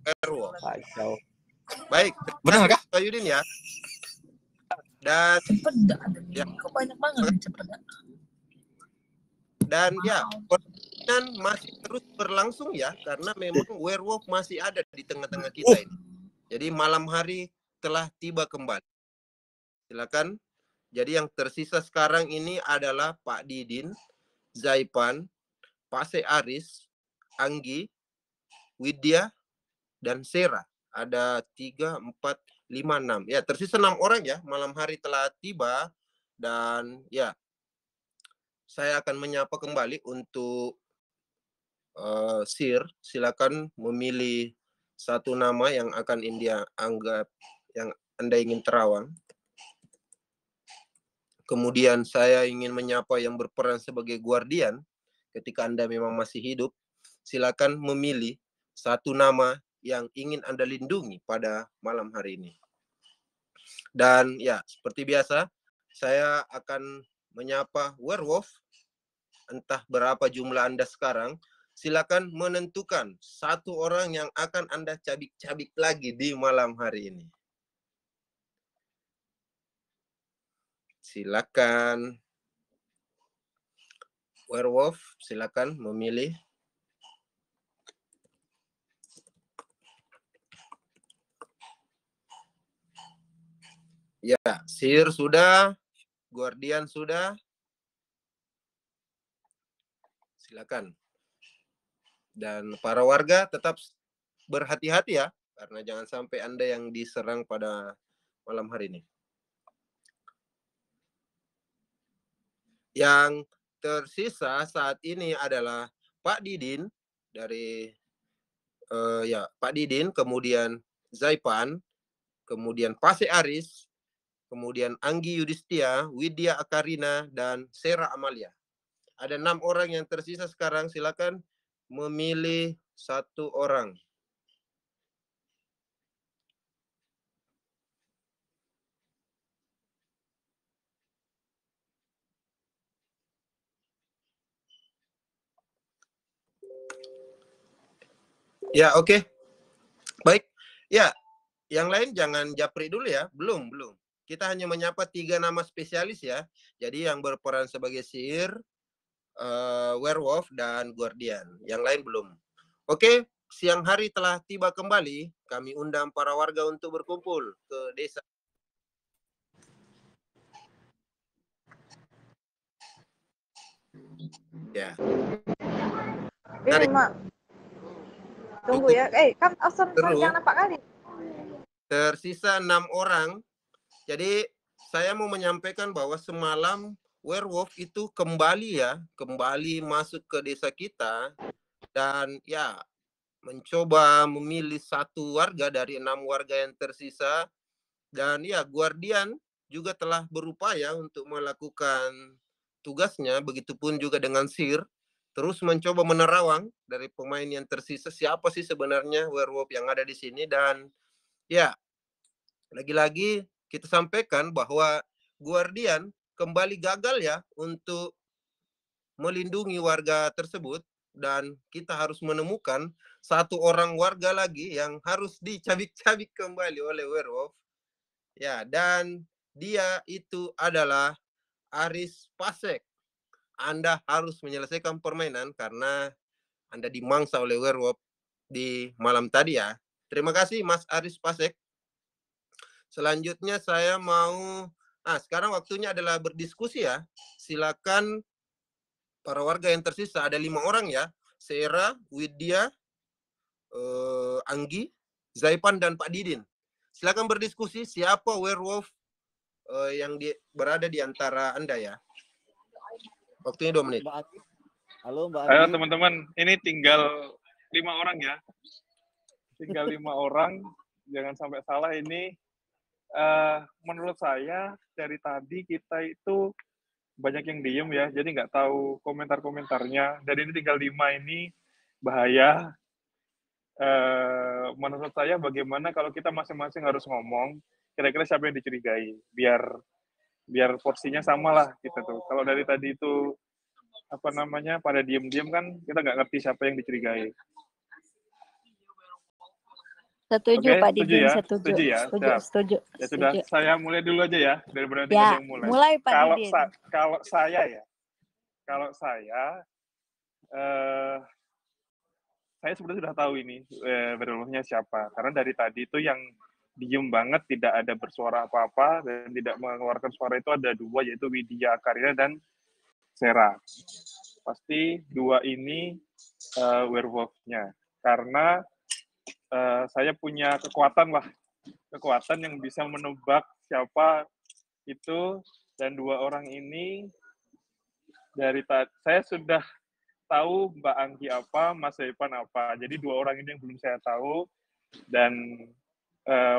werewolf. Baik, benar kah? Pak Yudin ya. Dan ya, kok banyak banget cepet. Dan ya, permainan masih terus berlangsung ya, karena memang werewolf masih ada di tengah-tengah kita ini. Jadi malam hari telah tiba kembali. Silakan. Jadi yang tersisa sekarang ini adalah Pak Didin, Zaipan, Pak Searis, Anggi, Widya, dan Sera. Ada 3, 4, 5, 6. Ya, tersisa 6 orang ya. Malam hari telah tiba. Dan ya, saya akan menyapa kembali untuk Sir. Silakan memilih satu nama yang akan India anggap yang Anda ingin terawang. Kemudian saya ingin menyapa yang berperan sebagai guardian ketika Anda memang masih hidup. Silakan memilih satu nama yang ingin Anda lindungi pada malam hari ini. Dan ya, seperti biasa, saya akan menyapa werewolf. Entah berapa jumlah Anda sekarang, silakan menentukan satu orang yang akan Anda cabik-cabik lagi di malam hari ini. Silakan. Werewolf, silakan memilih. Ya, Sir sudah, Guardian sudah. Silakan. Dan para warga tetap berhati-hati ya, karena jangan sampai Anda yang diserang pada malam hari ini. Yang tersisa saat ini adalah Pak Didin dari Pak Didin, kemudian Zaipan, kemudian Pase Aris, kemudian Anggi Yudhistia, Widya Akarina, dan Sera Amalia. Ada 6 orang yang tersisa sekarang. Silakan memilih 1 orang. Ya, oke. Baik. Ya, yang lain jangan japri dulu ya. Belum. Kita hanya menyapa 3 nama spesialis ya. Jadi yang berperan sebagai sihir, werewolf, dan guardian. Yang lain belum. Oke, siang hari telah tiba kembali. Kami undang para warga untuk berkumpul ke desa. Ya. Ini Mak. Tunggu ya. Kan sorry, jangan nampak kali. Tersisa 6 orang. Jadi saya mau menyampaikan bahwa semalam werewolf itu kembali masuk ke desa kita dan ya mencoba memilih 1 warga dari 6 warga yang tersisa. Dan ya, guardian juga telah berupaya untuk melakukan tugasnya, begitupun juga dengan sihir, terus mencoba menerawang dari pemain yang tersisa siapa sih sebenarnya werewolf yang ada di sini. Dan ya, lagi-lagi kita sampaikan bahwa guardian kembali gagal ya untuk melindungi warga tersebut, dan kita harus menemukan 1 orang warga lagi yang harus dicabik-cabik kembali oleh werewolf. Ya, dan dia itu adalah Aris Pasek. Anda harus menyelesaikan permainan karena Anda dimangsa oleh werewolf di malam tadi ya. Terima kasih Mas Aris Pasek. Selanjutnya saya mau, sekarang waktunya adalah berdiskusi ya. Silakan para warga yang tersisa, ada 5 orang ya. Sera, Widya, Anggi, Zaipan, dan Pak Didin. Silakan berdiskusi siapa werewolf yang berada di antara Anda ya. Waktunya 2 menit. Halo Mbak Ayo Anggi. teman-teman, ini tinggal 5 orang ya. Tinggal 5 orang, jangan sampai salah ini. Menurut saya dari tadi kita itu banyak yang diem ya, jadi nggak tahu komentar-komentarnya. Dan ini tinggal 5 ini bahaya. Menurut saya bagaimana kalau kita masing-masing harus ngomong, kira-kira siapa yang dicurigai, biar porsinya sama lah kita tuh. Kalau dari tadi itu pada diem-diem kan kita nggak ngerti siapa yang dicurigai. Setuju Oke, Pak setuju Didin, ya? setuju. Setuju ya? Siap. Setuju. Ya sudah, saya mulai dulu aja ya, daripada nanti Ya, ada yang mulai. mulai Pak Didin. Kalau saya sebenarnya sudah tahu ini werewolfnya siapa. Karena dari tadi itu yang diem banget, tidak ada bersuara apa-apa, dan tidak mengeluarkan suara itu ada 2, yaitu Widya Akarina dan Sera. Pasti 2 ini werewolfnya. Karena saya punya kekuatan yang bisa menebak siapa itu, dan 2 orang ini dari tadi saya sudah tahu Mbak Anggi apa, Mas Zaipan apa. Jadi 2 orang ini yang belum saya tahu, dan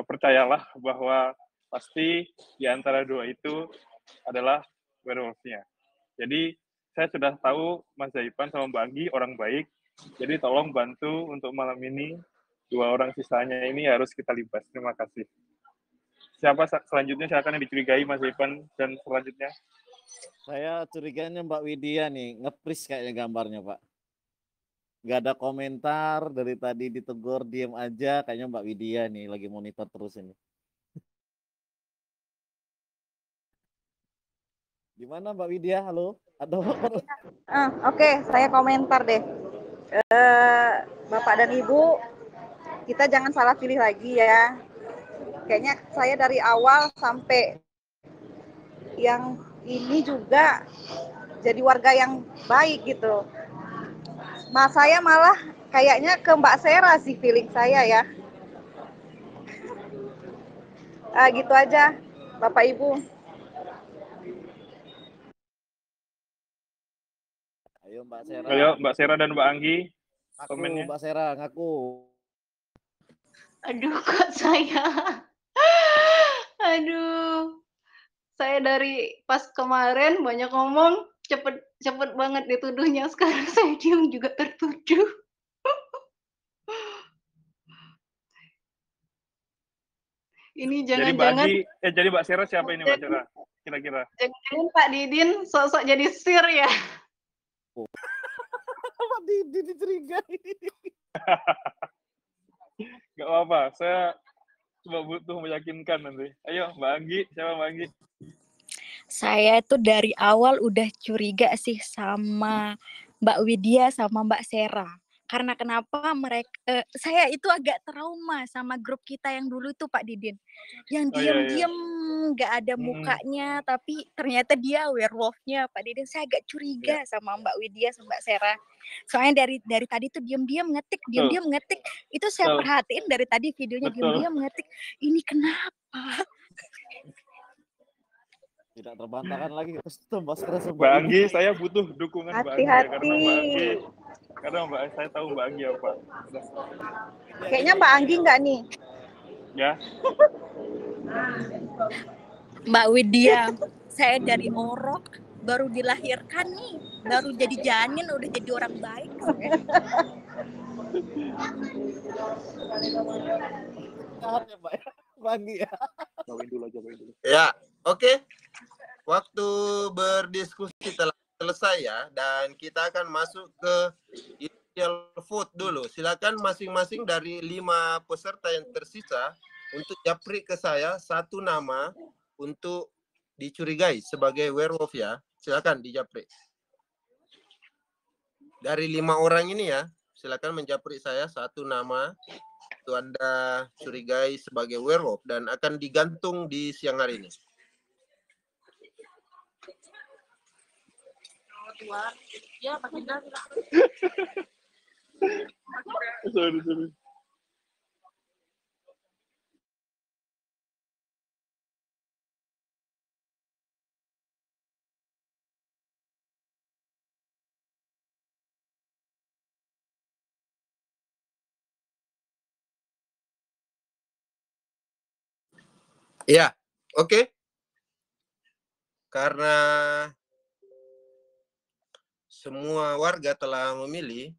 percayalah bahwa pasti di antara 2 itu adalah werewolf-nya. Jadi saya sudah tahu Mas Zaipan sama Mbak Anggi orang baik, jadi tolong bantu untuk malam ini 2 orang sisanya ini harus kita libas. Terima kasih. Siapa selanjutnya? Silakan yang dicurigai Mas Zaipan dan selanjutnya. Saya curiganya Mbak Widya nih, nge-freeze kayaknya gambarnya Pak. Nggak ada komentar, dari tadi ditegur diem aja, kayaknya Mbak Widya nih lagi monitor terus ini. Gimana Mbak Widya? Halo? Ada Oke, saya komentar deh. Bapak dan Ibu, kita jangan salah pilih lagi ya. Kayaknya saya dari awal sampai yang ini juga jadi warga yang baik gitu. Mas saya malah kayaknya ke Mbak Sera sih feeling saya ya. Gitu aja Bapak Ibu. Ayo Mbak Sera. Ayo Mbak Sera dan Mbak Anggi Ngaku, komennya. Mbak Sera, ngaku. Aduh, kok saya. Aduh. Saya dari pas kemarin banyak ngomong, cepet banget dituduhnya. Sekarang saya diam juga tertuduh. Ini Jadi Mbak jangan-jangan Anggi, jadi Mbak Sera siapa ini Mbak Sera? Kira-kira. jangan Pak Didin sosok jadi sir ya. Pak Didin dicurigai. Gak apa-apa, saya cuma butuh meyakinkan nanti. Ayo Mbak Anggi, siapa Mbak Anggi? Saya itu dari awal udah curiga sih sama Mbak Widya sama Mbak Sera. Karena kenapa mereka saya itu agak trauma sama grup kita yang dulu itu Pak Didin. Yang Oh iya iya. diam-diam nggak ada mukanya tapi ternyata dia werewolf-nya Pak Didin. Saya agak curiga sama Mbak Widya sama Mbak Sera. Soalnya dari tadi tuh diam-diam ngetik, diam-diam ngetik. Itu saya Betul. perhatiin dari tadi videonya Betul. diam-diam ngetik. Ini kenapa? Tidak terbantahkan lagi. Mbak Sera sama Mbak Anggi, saya butuh dukungan Mbak Anggi ya, Hati-hati. karena saya tahu Mbak Anggi apa. Udah. Kayaknya Mbak Anggi nggak nih? Ya. Mbak Widya, saya dari orok baru dilahirkan nih, baru jadi janin udah jadi orang baik. Jahat ya Mbak Anggi ya. Bawain dulu aja, bawain dulu. Ya, oke. Waktu berdiskusi telah selesai ya, dan kita akan masuk ke initial vote dulu. Silakan masing-masing dari 5 peserta yang tersisa untuk japri ke saya satu nama untuk dicurigai sebagai werewolf ya. Silakan dijapri. Dari 5 orang ini ya, silakan menjapri saya satu nama itu Anda curigai sebagai werewolf dan akan digantung di siang hari ini. Ya, Pak Dinda. Sorry. Ya, oke. Karena semua warga telah memilih,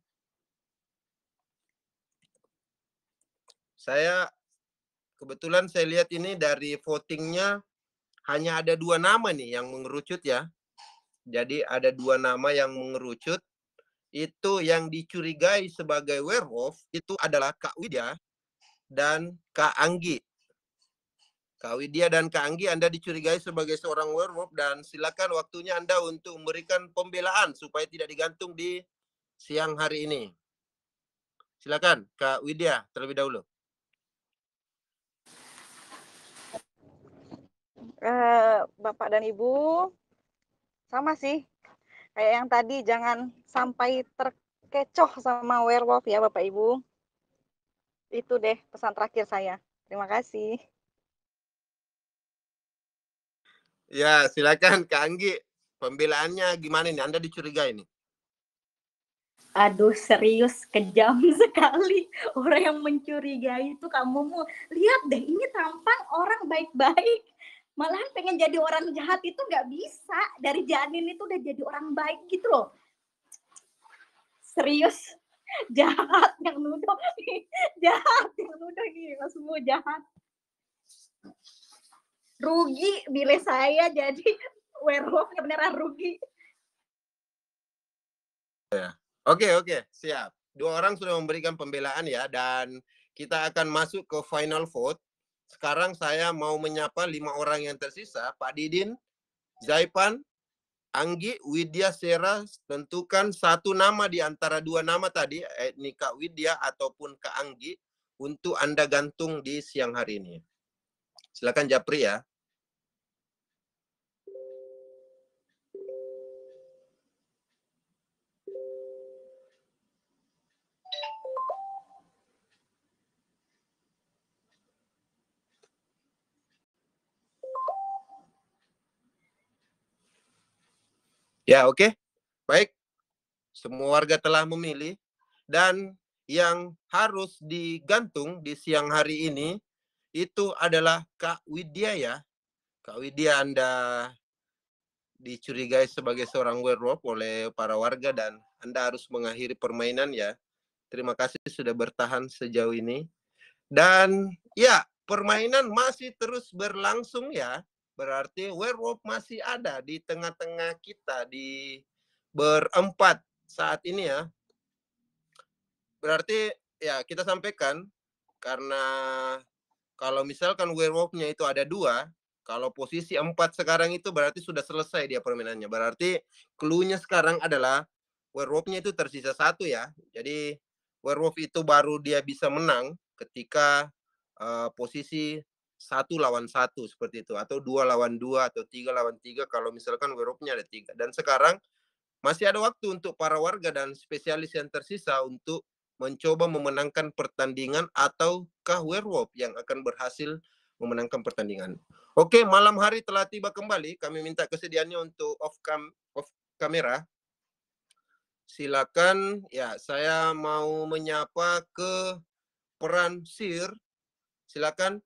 kebetulan saya lihat ini dari votingnya hanya ada 2 nama nih yang mengerucut ya. Jadi ada 2 nama yang mengerucut. Itu yang dicurigai sebagai werewolf itu adalah Kak Widya dan Kak Anggi. Kak Widya dan Kak Anggi, Anda dicurigai sebagai seorang werewolf dan silakan waktunya Anda untuk memberikan pembelaan supaya tidak digantung di siang hari ini. Silakan Kak Widya terlebih dahulu. Bapak dan Ibu, sama sih. Kayak yang tadi, jangan sampai terkecoh sama werewolf ya Bapak Ibu. Itu deh pesan terakhir saya. Terima kasih. Ya, silakan Kak Anggi. Pembelaannya gimana nih? Anda dicurigai nih. Aduh, serius kejam sekali orang yang mencurigai itu. Kamu mau lihat deh, ini tampang orang baik-baik, malahan pengen jadi orang jahat itu nggak bisa. Dari janin itu udah jadi orang baik gitu loh. Serius, jahat yang nuduh, jahat yang nuduh gila, semua jahat. Rugi bila saya jadi werewolf, beneran rugi. Ya. Oke, siap. 2 orang sudah memberikan pembelaan ya, dan kita akan masuk ke final vote. Sekarang saya mau menyapa 5 orang yang tersisa. Pak Didin, Zaipan, Anggi, Widya, Sera, tentukan satu nama di antara 2 nama tadi, ini Kak Widya ataupun Kak Anggi, untuk Anda gantung di siang hari ini. Silakan japri ya. Ya, oke. Baik. Semua warga telah memilih dan yang harus digantung di siang hari ini itu adalah Kak Widya ya. Kak Widya, Anda dicurigai sebagai seorang werewolf oleh para warga dan Anda harus mengakhiri permainan ya. Terima kasih sudah bertahan sejauh ini. Dan ya, permainan masih terus berlangsung ya. Berarti werewolf masih ada di tengah-tengah kita di berempat saat ini ya. Berarti ya kita sampaikan karena kalau misalkan werewolfnya itu ada 2, kalau posisi 4 sekarang itu berarti sudah selesai dia permainannya. Berarti clue-nya sekarang adalah werewolfnya itu tersisa 1 ya. Jadi werewolf itu baru dia bisa menang ketika posisi 1 lawan 1 seperti itu. Atau 2 lawan 2 atau 3 lawan 3 kalau misalkan werewolfnya ada 3. Dan sekarang masih ada waktu untuk para warga dan spesialis yang tersisa untuk mencoba memenangkan pertandingan ataukah werewolf yang akan berhasil memenangkan pertandingan. Oke, malam hari telah tiba kembali. Kami minta kesediaannya untuk off kamera. Silakan ya, saya mau menyapa ke peran Sir. Silakan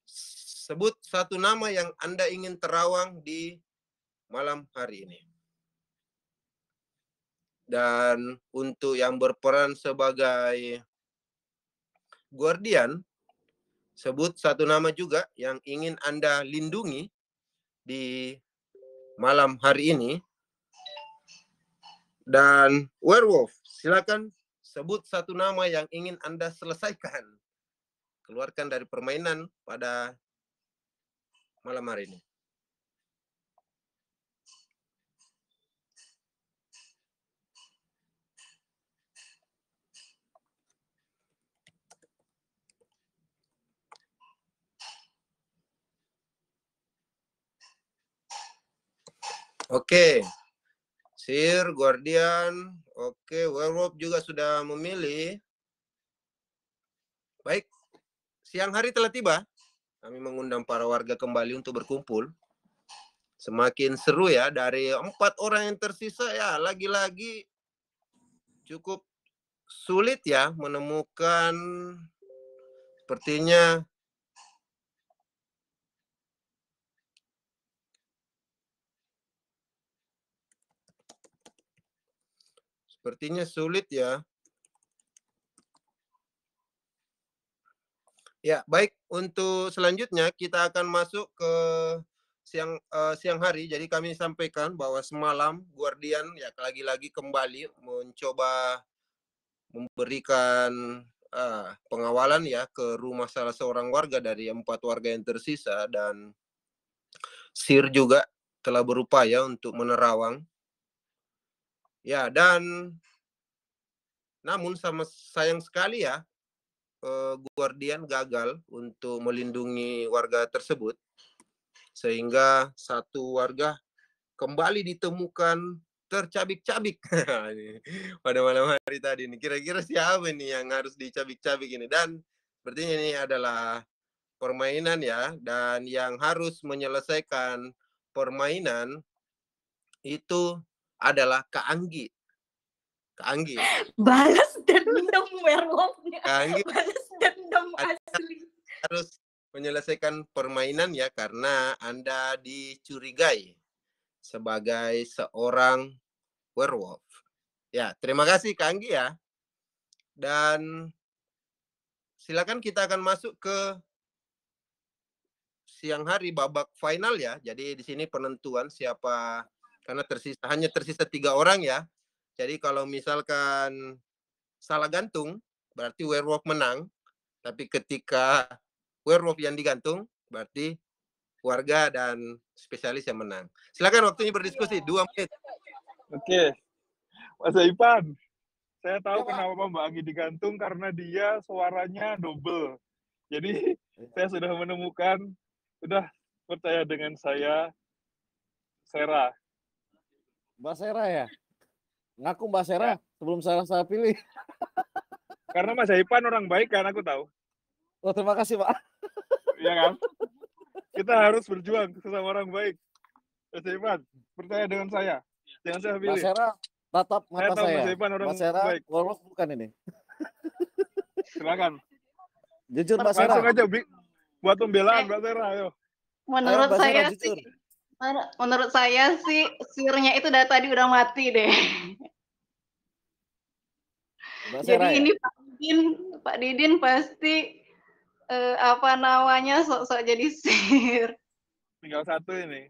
sebut satu nama yang Anda ingin terawang di malam hari ini. Dan untuk yang berperan sebagai guardian, sebut satu nama juga yang ingin Anda lindungi di malam hari ini. Dan werewolf, silakan sebut satu nama yang ingin Anda selesaikan. Keluarkan dari permainan pada malam hari ini. Oke, Sir, Guardian, oke, Werewolf juga sudah memilih. Baik, siang hari telah tiba. Kami mengundang para warga kembali untuk berkumpul. Semakin seru ya, dari 4 orang yang tersisa ya, lagi-lagi cukup sulit ya menemukan sepertinya sulit ya. Ya, baik. Untuk selanjutnya kita akan masuk ke siang hari. Jadi kami sampaikan bahwa semalam Guardian ya lagi-lagi kembali mencoba memberikan pengawalan ya ke rumah salah seorang warga dari 4 warga yang tersisa, dan Sir juga telah berupaya untuk menerawang. Ya, dan namun sama sayang sekali ya, Guardian gagal untuk melindungi warga tersebut, sehingga satu warga kembali ditemukan tercabik-cabik pada malam hari tadi. Kira-kira siapa nih yang harus dicabik-cabik ini? Dan sepertinya ini adalah permainan ya, dan yang harus menyelesaikan permainan itu adalah Kak Anggi. Kak Anggi. Balas dendam werewolfnya. Kak Anggi Balas dendam asli. harus menyelesaikan permainan ya, karena Anda dicurigai sebagai seorang werewolf. Ya, terima kasih Kak Anggi ya. Dan silakan kita akan masuk ke siang hari babak final ya. Jadi di sini penentuan siapa, karena hanya tersisa 3 orang ya. Jadi kalau misalkan salah gantung berarti werewolf menang. Tapi ketika werewolf yang digantung berarti warga dan spesialis yang menang. Silakan waktunya berdiskusi 2 menit. Oke, Mas Ipan, saya tahu kenapa Mbak Anggi digantung karena dia suaranya double. Jadi saya sudah menemukan, sudah percaya dengan saya, Sera. Mbak Sera ya? Ngaku Mbak Sera sebelum saya pilih. Karena Mas Ipan orang baik kan, aku tahu. Oh, terima kasih Pak. Iya kan? Kita harus berjuang sesama orang baik. Mas Ipan, percaya dengan saya. Jangan saya pilih. Mbak Sera tatap Saya mata tahu Mas saya. Zaipan orang Mbak Sera, baik. werewolf bukan ini? Silakan. Jujur Mbak Sera. Langsung aja buat pembelaan Mbak Sera, ayo. Menurut Mbak Sera, saya jujur. sih, menurut saya sih sirnya itu dari tadi udah mati deh. Mbak Jadi Sera ya? ini Pak Didin pasti apa namanya sok-sok jadi sir. Tinggal satu ini.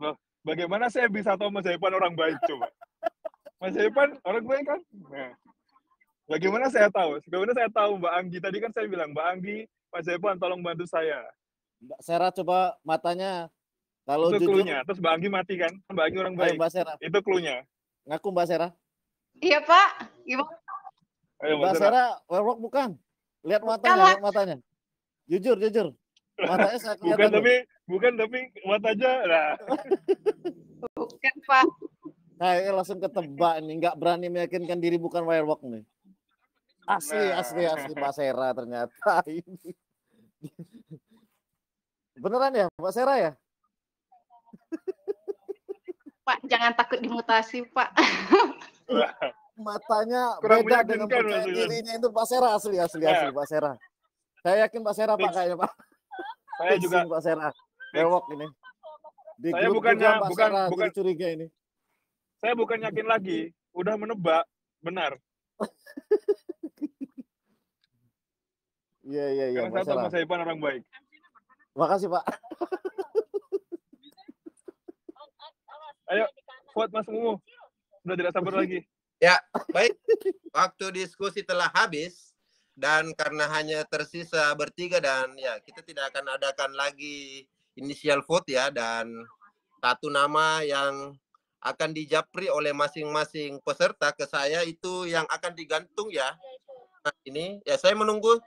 Loh, bagaimana saya bisa tahu Mas Zaipan orang baik coba? Mas Zaipan orang baik kan? Nah, bagaimana saya tahu? Bagaimana saya tahu Mbak Anggi? Tadi kan saya bilang, Mbak Anggi, Mas Zaipan tolong bantu saya. Mbak Sera coba matanya. Kalau Itu jujur. clue-nya. Terus Mbak Anggi mati kan? Mbak Anggi orang Ayo baik. Mbak Sera. Itu clue-nya. Ngaku Mbak Sera. Iya Pak, gimana? Ayo Mbak Sera, werewolf bukan? Lihat matanya, lihat matanya. Jujur. Matanya saya kelihatan. Bukan tapi matanya. Nah. Bukan Pak. Saya langsung ketebak nih, nggak berani meyakinkan diri bukan werewolf nih. Asli Mbak Sera ternyata ini. Beneran ya Mbak Sera ya? Pak, jangan takut dimutasi Pak. Matanya Kurang beda dengan meyakinkan percaya maksudnya. dirinya itu Mbak Sera asli Mbak Sera. Saya yakin Mbak Sera Pak kayaknya Pak. Saya juga Mbak Sera. Werewolf ini. Di saya grup bukannya juga Mbak Sera bukan jadi curiga ini. saya bukan yakin lagi, udah menebak, benar. Iya Karena Mbak saya tahu Sera. Mas Zaipan orang baik. Makasih Pak. Ayo, vote Mas Mumu. Udah tidak sabar lagi. Ya, baik. Waktu diskusi telah habis dan karena hanya tersisa bertiga dan ya kita tidak akan adakan lagi initial vote ya, dan satu nama yang akan dijapri oleh masing-masing peserta ke saya itu yang akan digantung ya. Nah, ini ya saya menunggu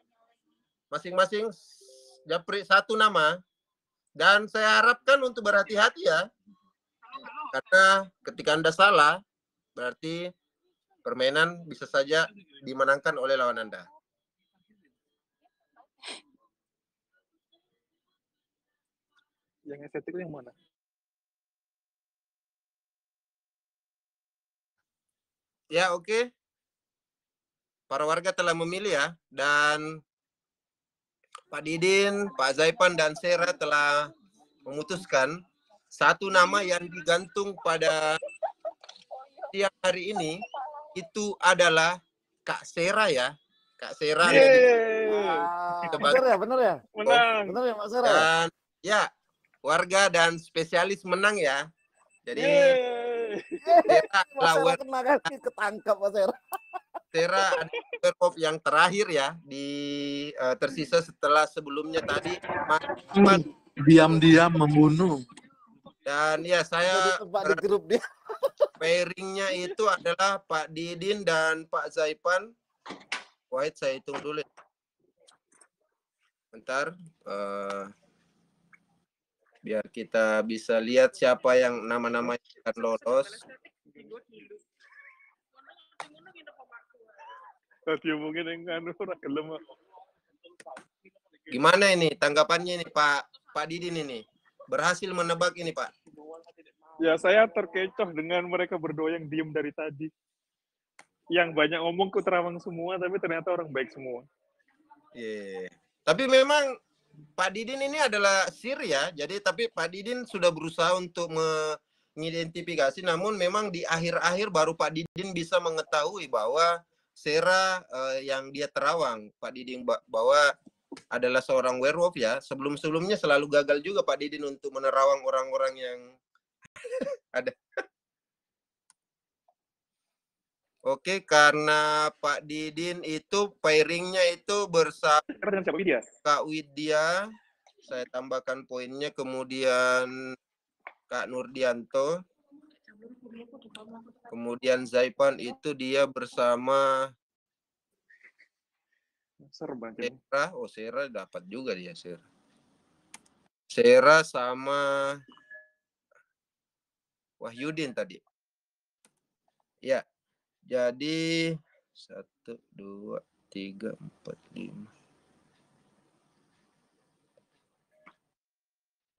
masing-masing japri satu nama dan saya harapkan untuk berhati-hati ya. Karena ketika Anda salah berarti permainan bisa saja dimenangkan oleh lawan Anda. Yang estetik yang mana? Ya, oke. Para warga telah memilih ya, dan Pak Didin, Pak Zaipan, dan Sera telah memutuskan satu nama yang digantung pada siang hari ini itu adalah Kak Sera ya. Kak Sera. Bener ya? Menang. Bener ya Mbak Sera? Dan ya, warga dan spesialis menang ya. Jadi Mas Sera kena kan ketangkap Mas Sera. Sera ada werewolf yang terakhir ya di tersisa setelah sebelumnya tadi diam-diam membunuh. Dan ya saya di grup dia. Pairingnya itu adalah Pak Didin dan Pak Zaipan. Wait, saya hitung dulu. Bentar. Biar kita bisa lihat siapa yang nama-nama yang akan lolos. Gimana ini tanggapannya ini Pak Didin ini? Berhasil menebak ini Pak? Ya, saya terkecoh dengan mereka berdua yang diem dari tadi. Yang banyak ngomong ke terawang semua, tapi ternyata orang baik semua. Yeah. Tapi memang Pak Didin ini adalah sir ya. Jadi tapi Pak Didin sudah berusaha untuk mengidentifikasi, namun memang di akhir-akhir baru Pak Didin bisa mengetahui bahwa Sera yang dia terawang. Pak Didin bahwa adalah seorang werewolf ya. Sebelum-sebelumnya selalu gagal juga Pak Didin untuk menerawang orang-orang yang ada. Oke, karena Pak Didin itu pairingnya itu bersama Kak Widya, saya tambahkan poinnya, kemudian Kak Nurdianto, kemudian Zaipan itu dia bersama Sera. Oh, Sera dapat juga dia Sera. Sera sama Wahyudin tadi. Ya. Jadi 1, 2, 3, 4, 5.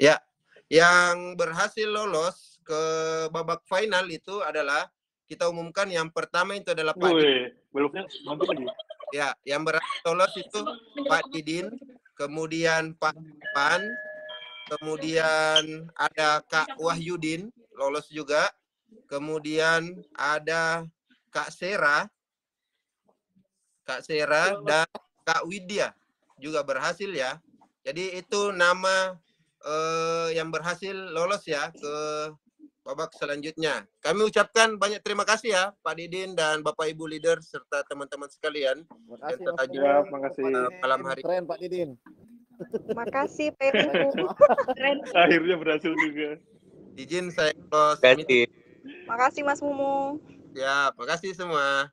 Ya, yang berhasil lolos ke babak final itu adalah kita umumkan. Yang pertama itu adalah Pak Didin. Wih, belumnya mantap lagi. Ya, yang berhasil lolos itu Pak Didin, kemudian Pak Pan, kemudian ada Kak Wahyudin lolos juga, kemudian ada Kak Sera dan Kak Widya juga berhasil ya. Jadi itu nama yang berhasil lolos ya ke babak selanjutnya. Kami ucapkan banyak terima kasih ya Pak Didin dan Bapak Ibu leader serta teman-teman sekalian yang telah Ya, makasih. malam hari. Keren Pak Didin. Makasih Peru. Keren. Akhirnya berhasil juga. Izin saya close Terima meeting. kasih. Makasih Mas Mumu. Ya, makasih semua.